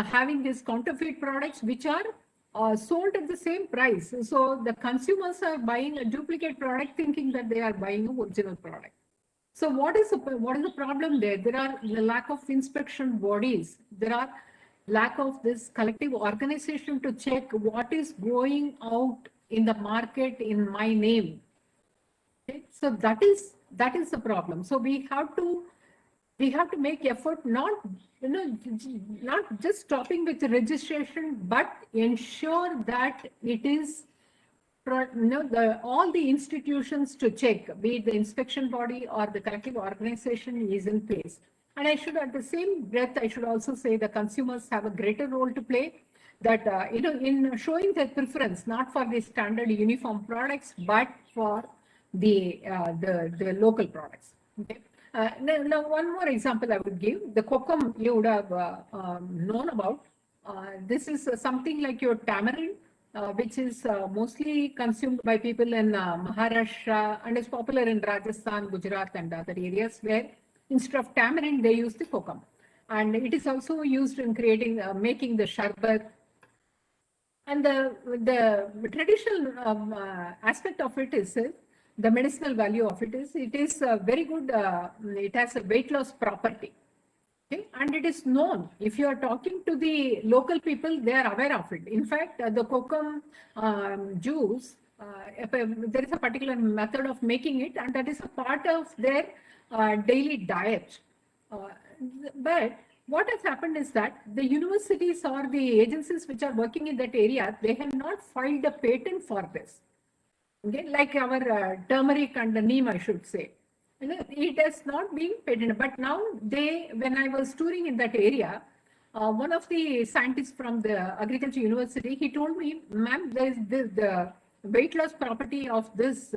Speaker 2: having these counterfeit products which are sold at the same price. So the consumers are buying a duplicate product thinking that they are buying an original product. So what is the problem there? There are the lack of inspection bodies. There are lack of this collective organization to check what is going out in the market in my name. Okay? So that is the problem. So we have to make effort, not just stopping with registration, but ensure that it is all the institutions to check, be it the inspection body or the collective organization is in place. And I should, at the same breath, I should also say the consumers have a greater role to play. That in showing their preference, not for the standard uniform products, but for the local products. Okay. Now, one more example I would give: the kokum you would have known about. This is something like your tamarind, which is mostly consumed by people in Maharashtra and is popular in Rajasthan, Gujarat, and other areas where instead of tamarind they use the kokum, and it is also used in creating making the sharbat. And the traditional aspect of it is the medicinal value of it is very good. It has a weight loss property. Okay? And it is known. If you are talking to the local people, they are aware of it. In fact, the kokum juice, there is a particular method of making it, and that is a part of their daily diet. Uh, but what has happened is that the universities or the agencies which are working in that area, they have not filed a patent for this. Okay, like our turmeric and the neem, I should say. It has not been patented, but now when I was touring in that area, one of the scientists from the agriculture university, he told me, ma'am, the weight loss property of this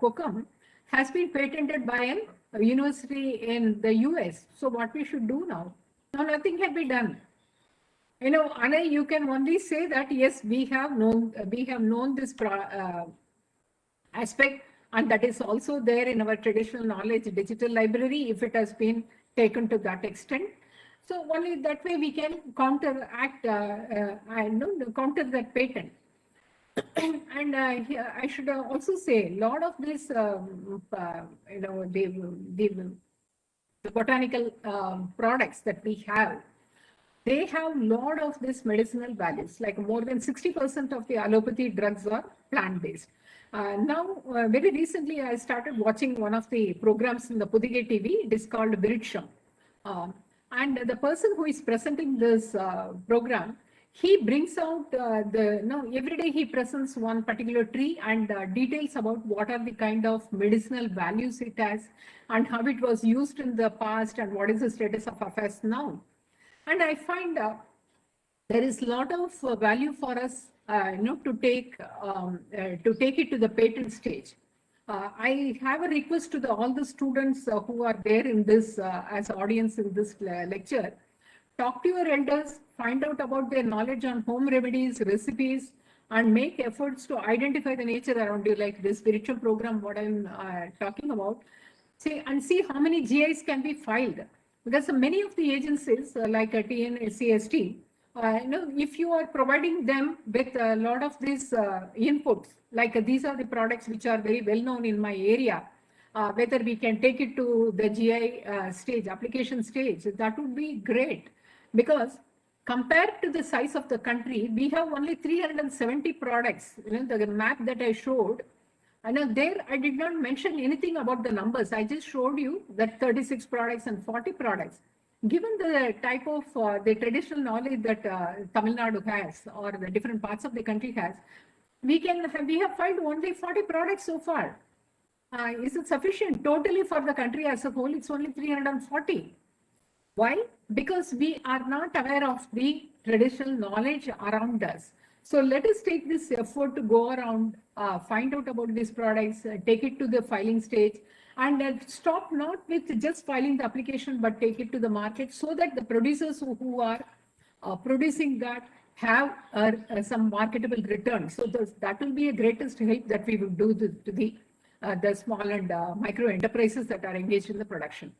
Speaker 2: kokum has been patented by a university in the US. So what we should do now? No, nothing can be done. Anna, you can only say that yes, we have known this aspect, and that is also there in our traditional knowledge digital library if it has been taken to that extent. So only that way we can counteract, counter that patent. And I should also say, a lot of this, the botanical products that we have, they have a lot of this medicinal values, like more than 60% of the allopathy drugs are plant-based. Now, very recently, I started watching one of the programs in the Pudige TV. It is called Viriksham. And the person who is presenting this program, he brings out every day he presents one particular tree and details about what are the kind of medicinal values it has and how it was used in the past and what is the status of affairs now. And I find there is a lot of value for us, to take it to the patent stage. I have a request to all the students who are there in this as audience in this lecture. Talk to your elders, find out about their knowledge on home remedies, recipes, and make efforts to identify the nature around you, like this spiritual program, what I'm talking about. See how many GIs can be filed. Because many of the agencies like TNCST, if you are providing them with a lot of these inputs, like these are the products which are very well known in my area, whether we can take it to the GI stage, application stage, that would be great. Because compared to the size of the country, we have only 370 products. The map that I showed, and there I did not mention anything about the numbers. I just showed you that 36 products and 40 products. Given the type of the traditional knowledge that Tamil Nadu has or the different parts of the country has, we have filed only 40 products so far. Is it sufficient? Totally for the country as a whole, it's only 340. Why? Because we are not aware of the traditional knowledge around us. So let us take this effort to go around, find out about these products, take it to the filing stage, and stop not with just filing the application, but take it to the market so that the producers who are producing that have some marketable return. So that will be a greatest help that we will do to the small and micro enterprises that are engaged in the production.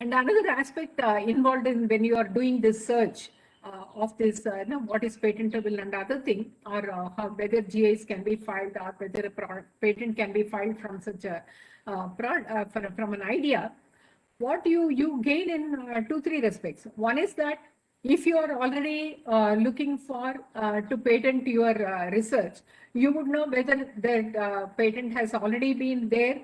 Speaker 2: And another aspect involved in when you are doing this search of this, what is patentable and other thing, or whether GIs can be filed or whether a patent can be filed from such a from an idea, what you gain in 2-3 respects. One is that if you are already looking for to patent your research, you would know whether the patent has already been there,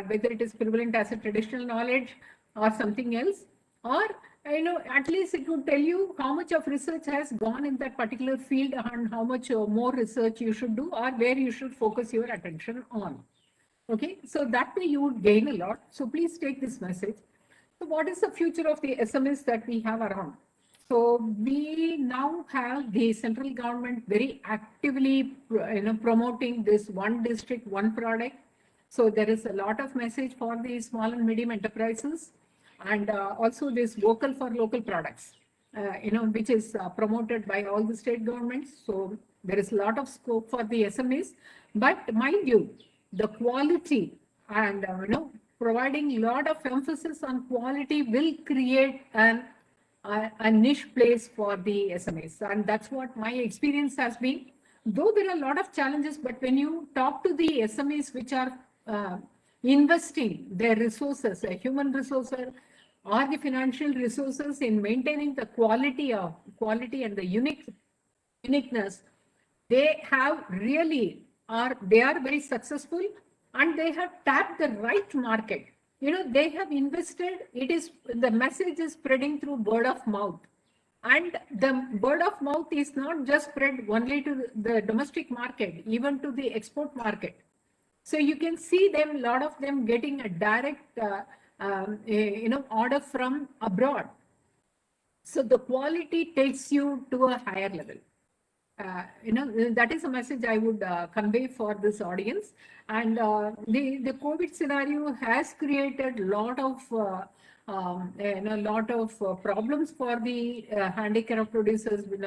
Speaker 2: whether it is prevalent as a traditional knowledge or something else, or at least it would tell you how much of research has gone in that particular field and how much more research you should do or where you should focus your attention on. Okay, so that way you would gain a lot. So please take this message. So what is the future of the SMEs that we have around? So we now have the central government very actively promoting this one district, one product. So there is a lot of message for the small and medium enterprises, and also this vocal for local products, which is promoted by all the state governments. So there is a lot of scope for the SMEs, but mind you, the quality and providing a lot of emphasis on quality will create a niche place for the SMEs. And that's what my experience has been. Though there are a lot of challenges, but when you talk to the SMEs which are investing their resources, human resources or the financial resources in maintaining the quality and the uniqueness, they have really they are very successful and they have tapped the right market. They have invested, the message is spreading through word of mouth. And the word of mouth is not just spread only to the domestic market, even to the export market. So you can see them, a lot of them getting a direct, order from abroad. So the quality takes you to a higher level. That is a message I would convey for this audience. And the COVID scenario has created a lot of problems for the handicraft producers, in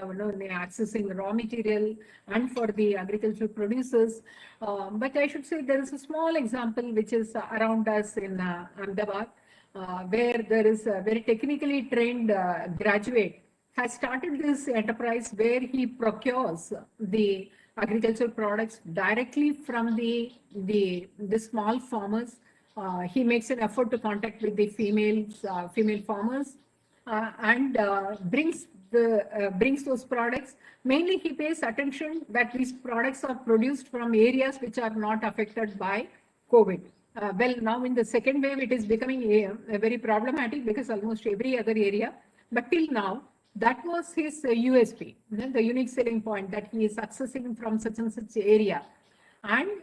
Speaker 2: accessing raw material, and for the agricultural producers. But I should say there is a small example which is around us in Ahmedabad, where there is a very technically trained graduate has started this enterprise where he procures the agricultural products directly from the small farmers. He makes an effort to contact with the female farmers, and brings those products. Mainly, he pays attention that these products are produced from areas which are not affected by COVID. Well, now in the second wave, it is becoming a very problematic because almost every other area. But till now, that was his USP, the unique selling point, that he is accessing from such and such area. And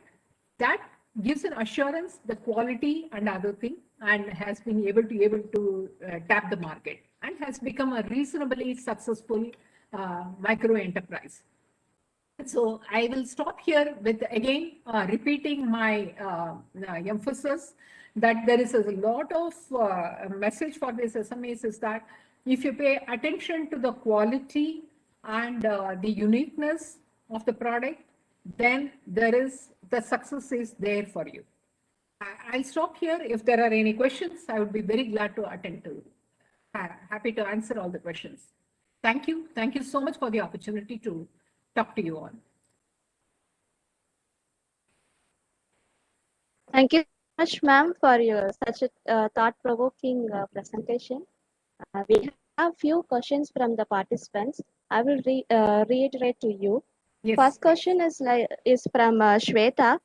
Speaker 2: that gives an assurance, the quality and other thing, and has been able to tap the market and has become a reasonably successful micro enterprise. So I will stop here with again repeating my emphasis that there is a lot of message for this SMEs is that if you pay attention to the quality and the uniqueness of the product, then the success is there for you. I'll stop here. If there are any questions, I would be very glad to attend to. Happy to answer all the questions. Thank you. Thank you so much for the opportunity to talk to you all.
Speaker 1: Thank you so much, ma'am, for your such a thought-provoking presentation. We have few questions from the participants. I will reiterate to you.
Speaker 2: Yes.
Speaker 1: First question is from Shweta.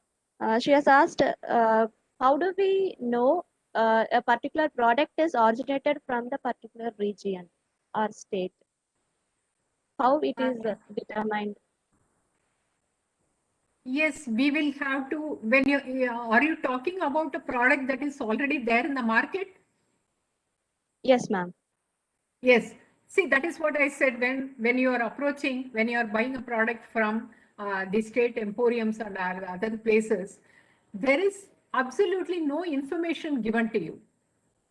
Speaker 1: She has asked, how do we know a particular product is originated from the particular region or state? How it is determined?
Speaker 2: Yes, we will have to, when you, are you talking about a product that is already there in the market?
Speaker 1: Yes, ma'am.
Speaker 2: Yes. See, that is what I said when you are approaching, when you are buying a product from the state emporiums and other places, there is absolutely no information given to you.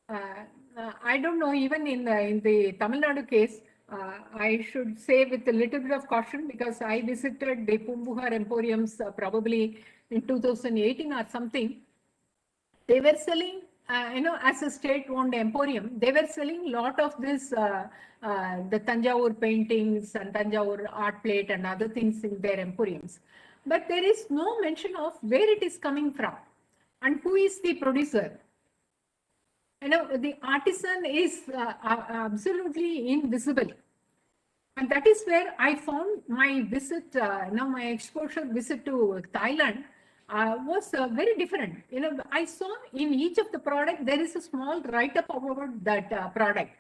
Speaker 2: I don't know, even in the Tamil Nadu case, I should say with a little bit of caution because I visited the Pumbuhar Emporiums probably in 2018 or something. They were selling, as a state-owned emporium, they were selling a lot of this, the Tanjavur paintings and Tanjavur art plate and other things in their emporiums. But there is no mention of where it is coming from and who is the producer. The artisan is absolutely invisible. And that is where I found my visit, my exposure visit to Thailand was very different. I saw in each of the product, there is a small write-up about that product.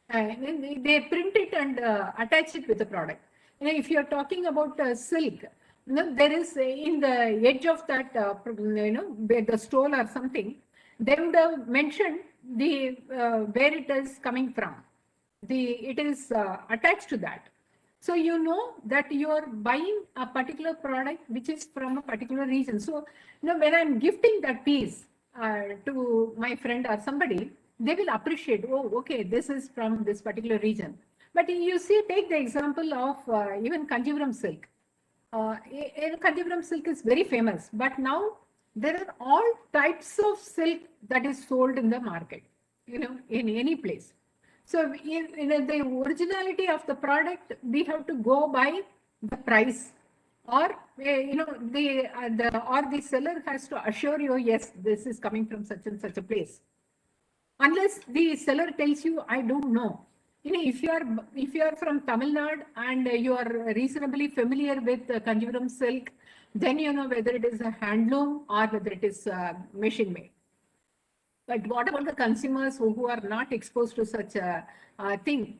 Speaker 2: And they print it and attach it with the product. If you're talking about silk, there is in the edge of that, where the stole or something, they would have mentioned the where it is coming from. It is attached to that. So you know that you are buying a particular product which is from a particular region. So when I'm gifting that piece to my friend or somebody, they will appreciate, oh, okay, this is from this particular region. But you see, take the example of even Kanjivaram silk. Kanjivaram silk is very famous, but now there are all types of silk that is sold in the market, in any place. So in the originality of the product, we have to go by the price, or the seller has to assure you, yes, this is coming from such and such a place. Unless the seller tells you, I don't know. If you are from Tamil Nadu and you are reasonably familiar with Kanjivaram silk, then you know whether it is a handloom or whether it is machine made. But what about the consumers who are not exposed to such a thing?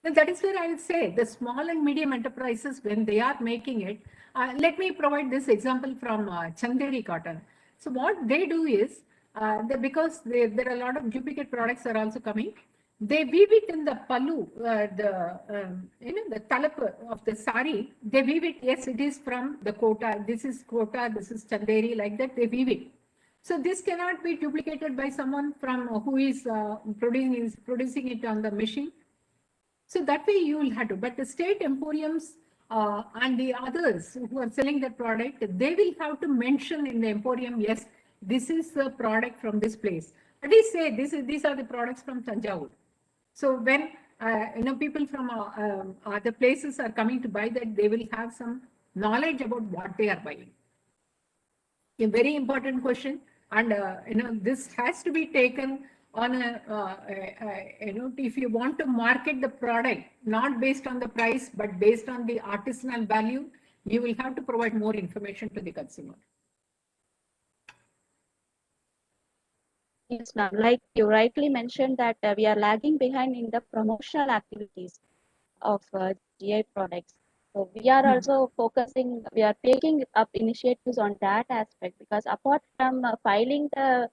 Speaker 2: And that is where I would say the small and medium enterprises, when they are making it, let me provide this example from Chanderi cotton. So what they do is, because there are a lot of duplicate products are also coming, they weave it in the pallu, the talap of the sari. They weave it. Yes, it is from the Kota. This is Kota. This is Chanderi. Like that, they weave it. So this cannot be duplicated by someone from who is producing it on the machine. So that way you will have to. But the state emporiums and the others who are selling that product, they will have to mention in the emporium, yes, this is the product from this place. At least say these are the products from Tanjavur. So when people from other places are coming to buy that, they will have some knowledge about what they are buying. A very important question, and this has to be taken on if you want to market the product not based on the price but based on the artisanal value, you will have to provide more information to the consumer.
Speaker 1: Yes, ma'am. Like you rightly mentioned that we are lagging behind in the promotional activities of GI products. So we are also focusing, we are taking up initiatives on that aspect, because apart from filing the,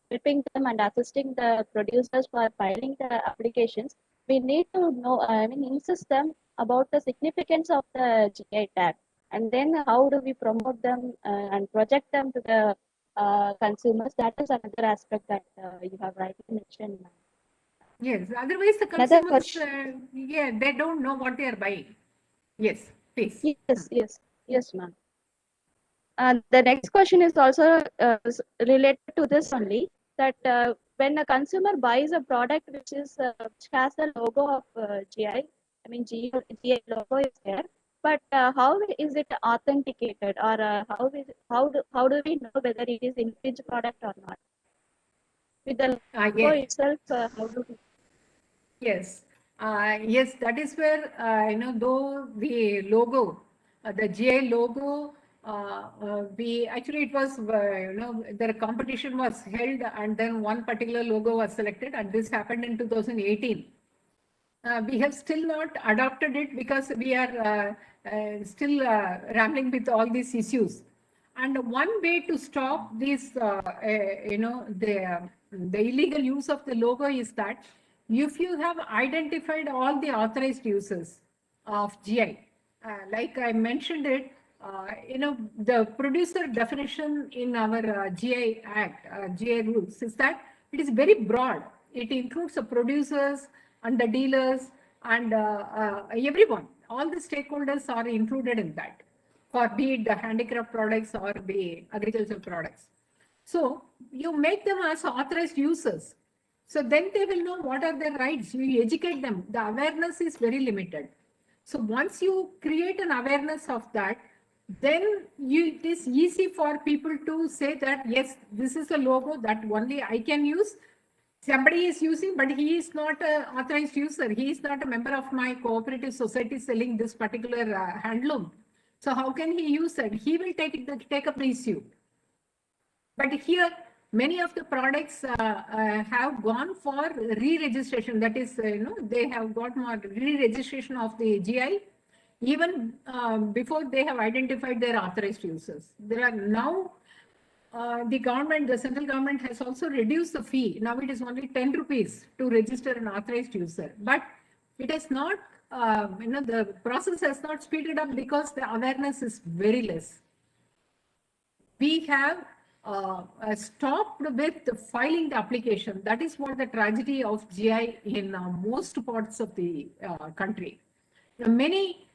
Speaker 1: stripping them and assisting the producers for filing the applications, we need to know, insist them about the significance of the GI tag. And then how do we promote them and project them to the consumers? That is another aspect that you have rightly mentioned, ma'am.
Speaker 2: Yes, otherwise the
Speaker 1: Another
Speaker 2: consumers,
Speaker 1: question.
Speaker 2: they don't know what they are buying. Yes, please.
Speaker 1: Yes, ma'am. The next question is also related to this only, that when a consumer buys a product which has the logo of GI, GI logo is there, but how is it authenticated, or how do we know whether it is infringed product or not? With the logo
Speaker 2: Yes.
Speaker 1: itself, how do we?
Speaker 2: Yes, yes, that is where, though the logo, the GI logo, we actually, it was, the competition was held and then one particular logo was selected, and this happened in 2018. We have still not adopted it because we are still rambling with all these issues. And one way to stop this, the illegal use of the logo is that if you have identified all the authorized users of GI, like I mentioned it, the producer definition in our GI Act, GI rules, is that it is very broad. It includes the producers and the dealers and everyone. All the stakeholders are included in that, for be it the handicraft products or the agricultural products. So you make them as authorized users. So then they will know what are their rights. You educate them. The awareness is very limited. So once you create an awareness of that, then it is easy for people to say that, yes, this is a logo that only I can use. Somebody is using, but he is not an authorized user. He is not a member of my cooperative society selling this particular handloom. So how can he use it? He will take up the issue. But here, many of the products have gone for re-registration. That is, they have got more re-registration of the GI even before they have identified their authorized users. There are now the central government has also reduced the fee. Now it is only 10 rupees to register an authorized user. But it has not, the process has not speeded up because the awareness is very less. We have stopped with filing the application. That is what the tragedy of GI in most parts of the country. Many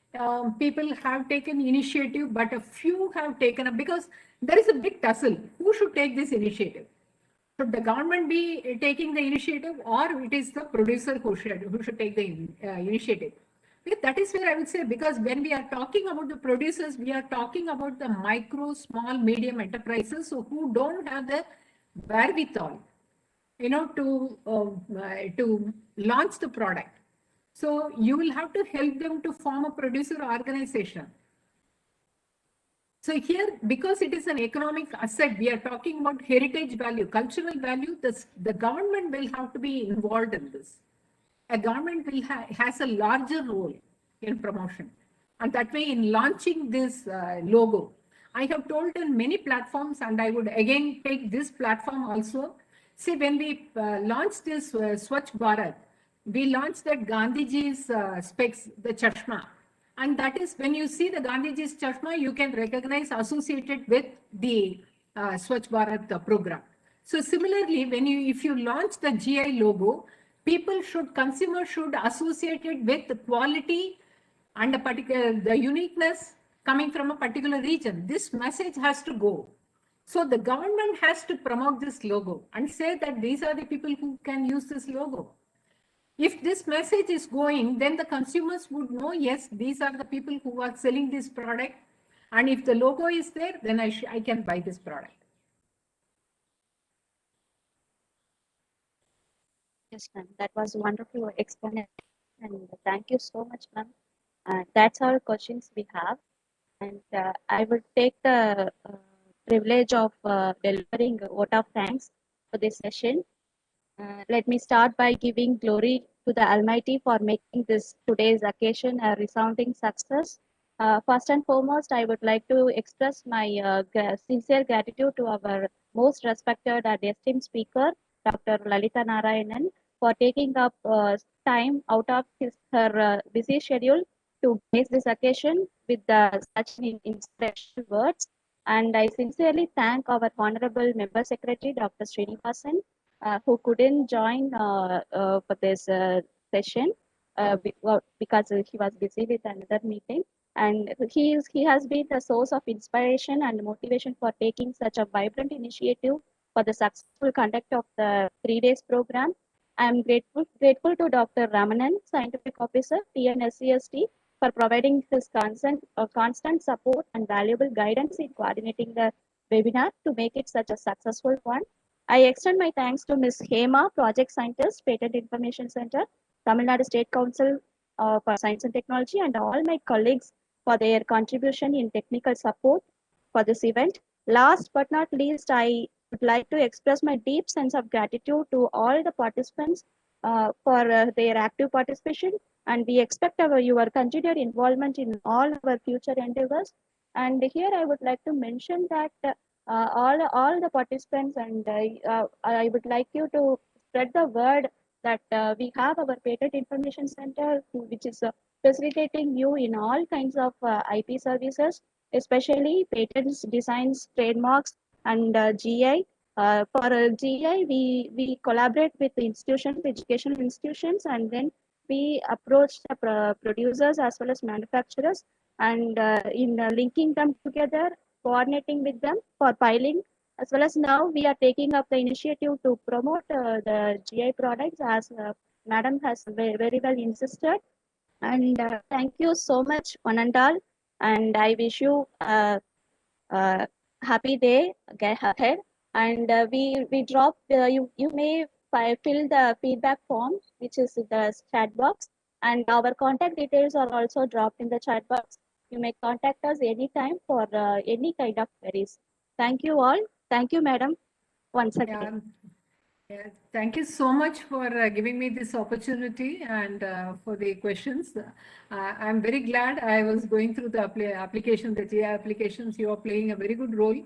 Speaker 2: people have taken initiative, but a few have taken up, because there is a big tussle. Who should take this initiative? Should the government be taking the initiative, or it is the producer who should take the initiative? Because that is where I would say, because when we are talking about the producers, we are talking about the micro, small, medium enterprises who don't have the wherewithal, to launch the product. So you will have to help them to form a producer organization. So here, because it is an economic asset, we are talking about heritage value, cultural value, the government will have to be involved in this. A government has a larger role in promotion. And that way, in launching this logo, I have told in many platforms, and I would again take this platform also, See, when we launched this Swachh Bharat, we launched that Gandhiji's specs, the chashma. And that is when you see the Gandhiji's chashma, you can recognize associated with the Swachh Bharat program. So similarly, if you launch the GI logo, consumers should associate it with the quality and the uniqueness coming from a particular region. This message has to go. So the government has to promote this logo and say that these are the people who can use this logo. If this message is going, then the consumers would know, yes, these are the people who are selling this product. And if the logo is there, then I can buy this product.
Speaker 1: Yes, ma'am. That was wonderful explanation. And thank you so much, ma'am. That's all questions we have. And I would take the privilege of delivering a vote of thanks for this session. Let me start by giving glory to the Almighty for making this today's occasion a resounding success. First and foremost, I would like to express my sincere gratitude to our most respected and esteemed speaker, Dr. Lalita Narayanan, for taking up time out of her busy schedule to grace this occasion with such inspirational words. And I sincerely thank our Honorable Member Secretary, Dr. Srinivasan, who couldn't join for this session because he was busy with another meeting. And he has been the source of inspiration and motivation for taking such a vibrant initiative for the successful conduct of the 3 days program. I am grateful to Dr. Ramanan, Scientific Officer, TNSCST, for providing his constant support and valuable guidance in coordinating the webinar to make it such a successful one. I extend my thanks to Ms. Hema, Project Scientist, Patent Information Center, Tamil Nadu State Council for Science and Technology, and all my colleagues for their contribution in technical support for this event. Last but not least, I would like to express my deep sense of gratitude to all the participants for their active participation, and we expect your continued involvement in all our future endeavors. And here I would like to mention that all the participants, and I would like you to spread the word that we have our patent information center which is facilitating you in all kinds of IP services, especially patents, designs, trademarks, and GI. For GI, we collaborate with institutions, educational institutions, and then we approach the producers as well as manufacturers, and in linking them together, coordinating with them for piling, as well as now we are taking up the initiative to promote the GI products as Madam has very well insisted. And thank you so much, one and all. And I wish you a happy day ahead. And we drop, you may fill the feedback form, which is in the chat box. And our contact details are also dropped in the chat box. You may contact us anytime for any kind of queries. Thank you all. Thank you, madam, once again.
Speaker 2: Yeah, thank you so much for giving me this opportunity and for the questions. I'm very glad I was going through the application, the GI applications. You are playing a very good role.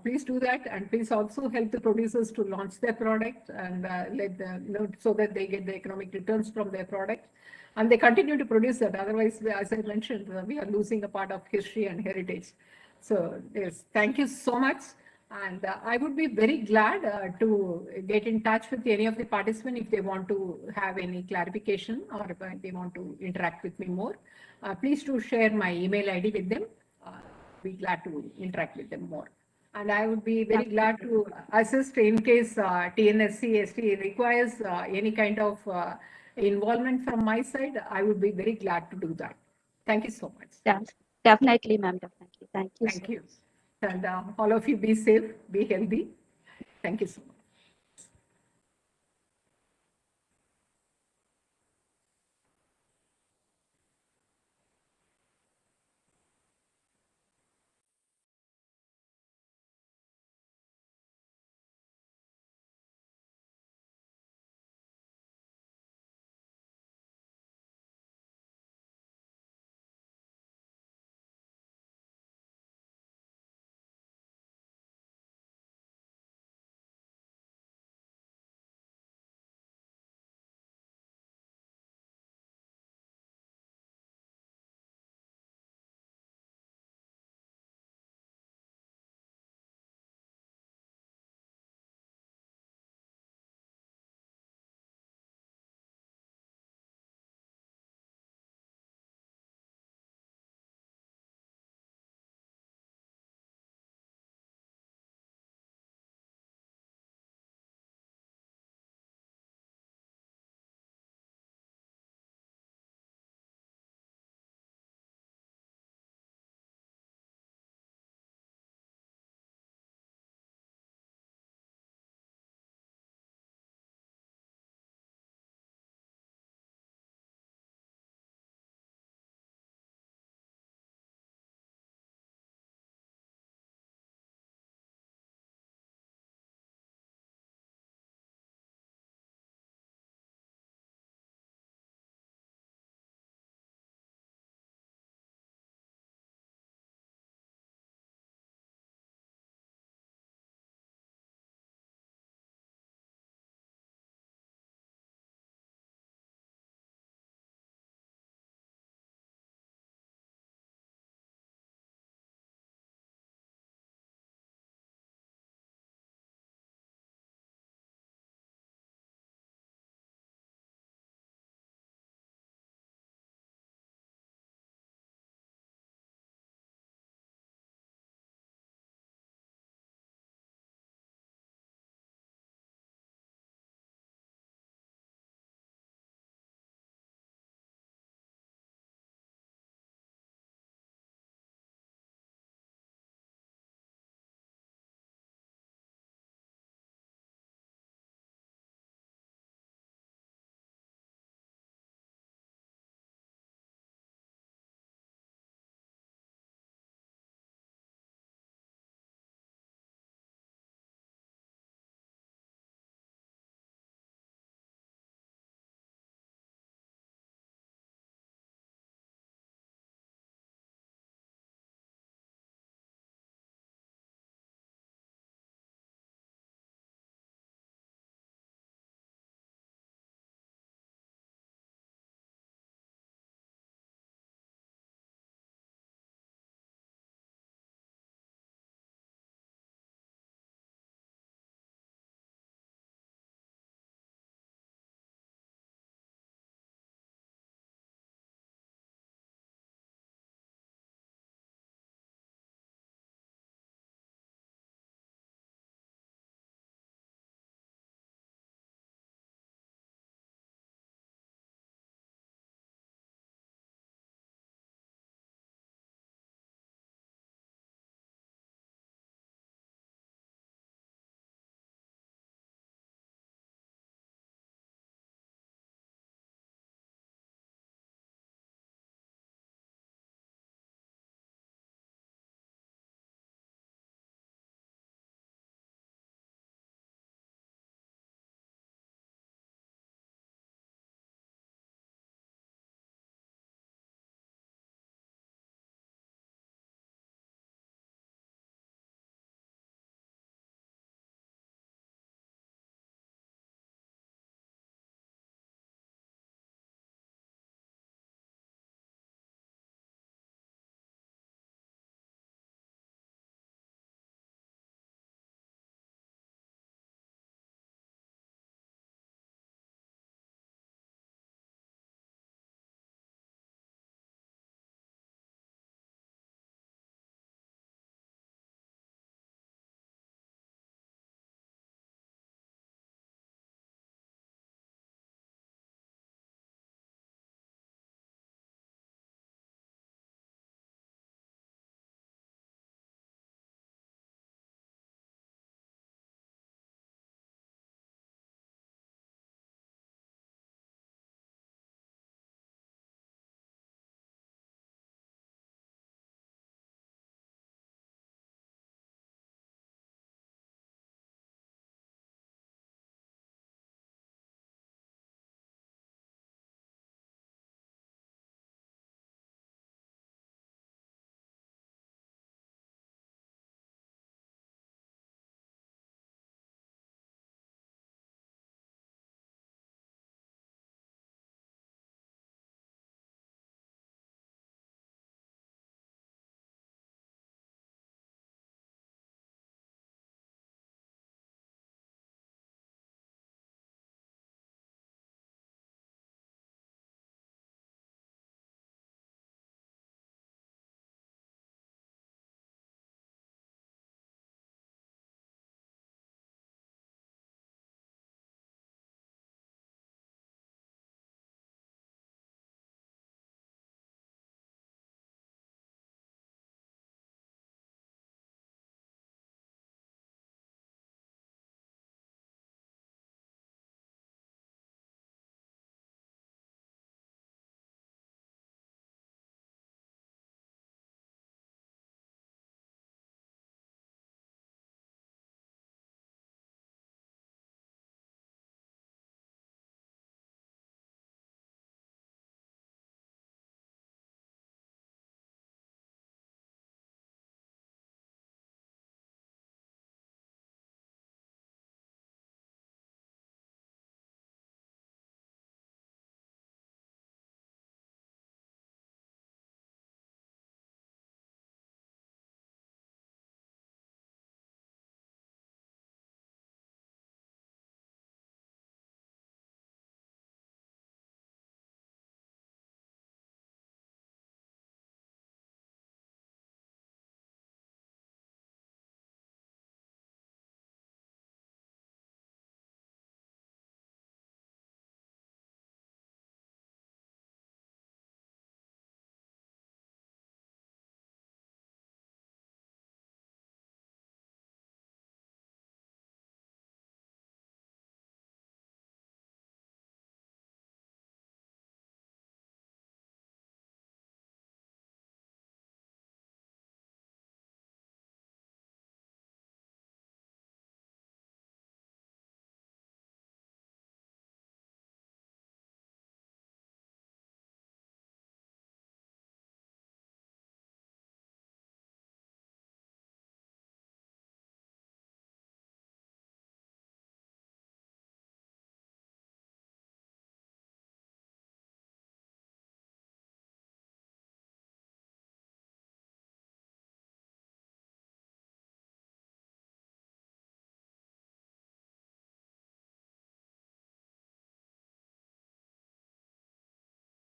Speaker 2: Please do that, and please also help the producers to launch their product and let them know so that they get the economic returns from their product. And they continue to produce that. Otherwise, as I mentioned, we are losing a part of history and heritage. So yes, thank you so much. And I would be very glad to get in touch with any of the participants if they want to have any clarification or if they want to interact with me more. Please do share my email ID with them. Be glad to interact with them more. And I would be very glad to assist in case TNSC ST requires any kind of involvement from my side. I would be very glad to do that. Thank you so much.
Speaker 1: Yes, definitely, ma'am. Definitely. Thank you.
Speaker 2: Thank you. And all of you be safe, be healthy. Thank you so much.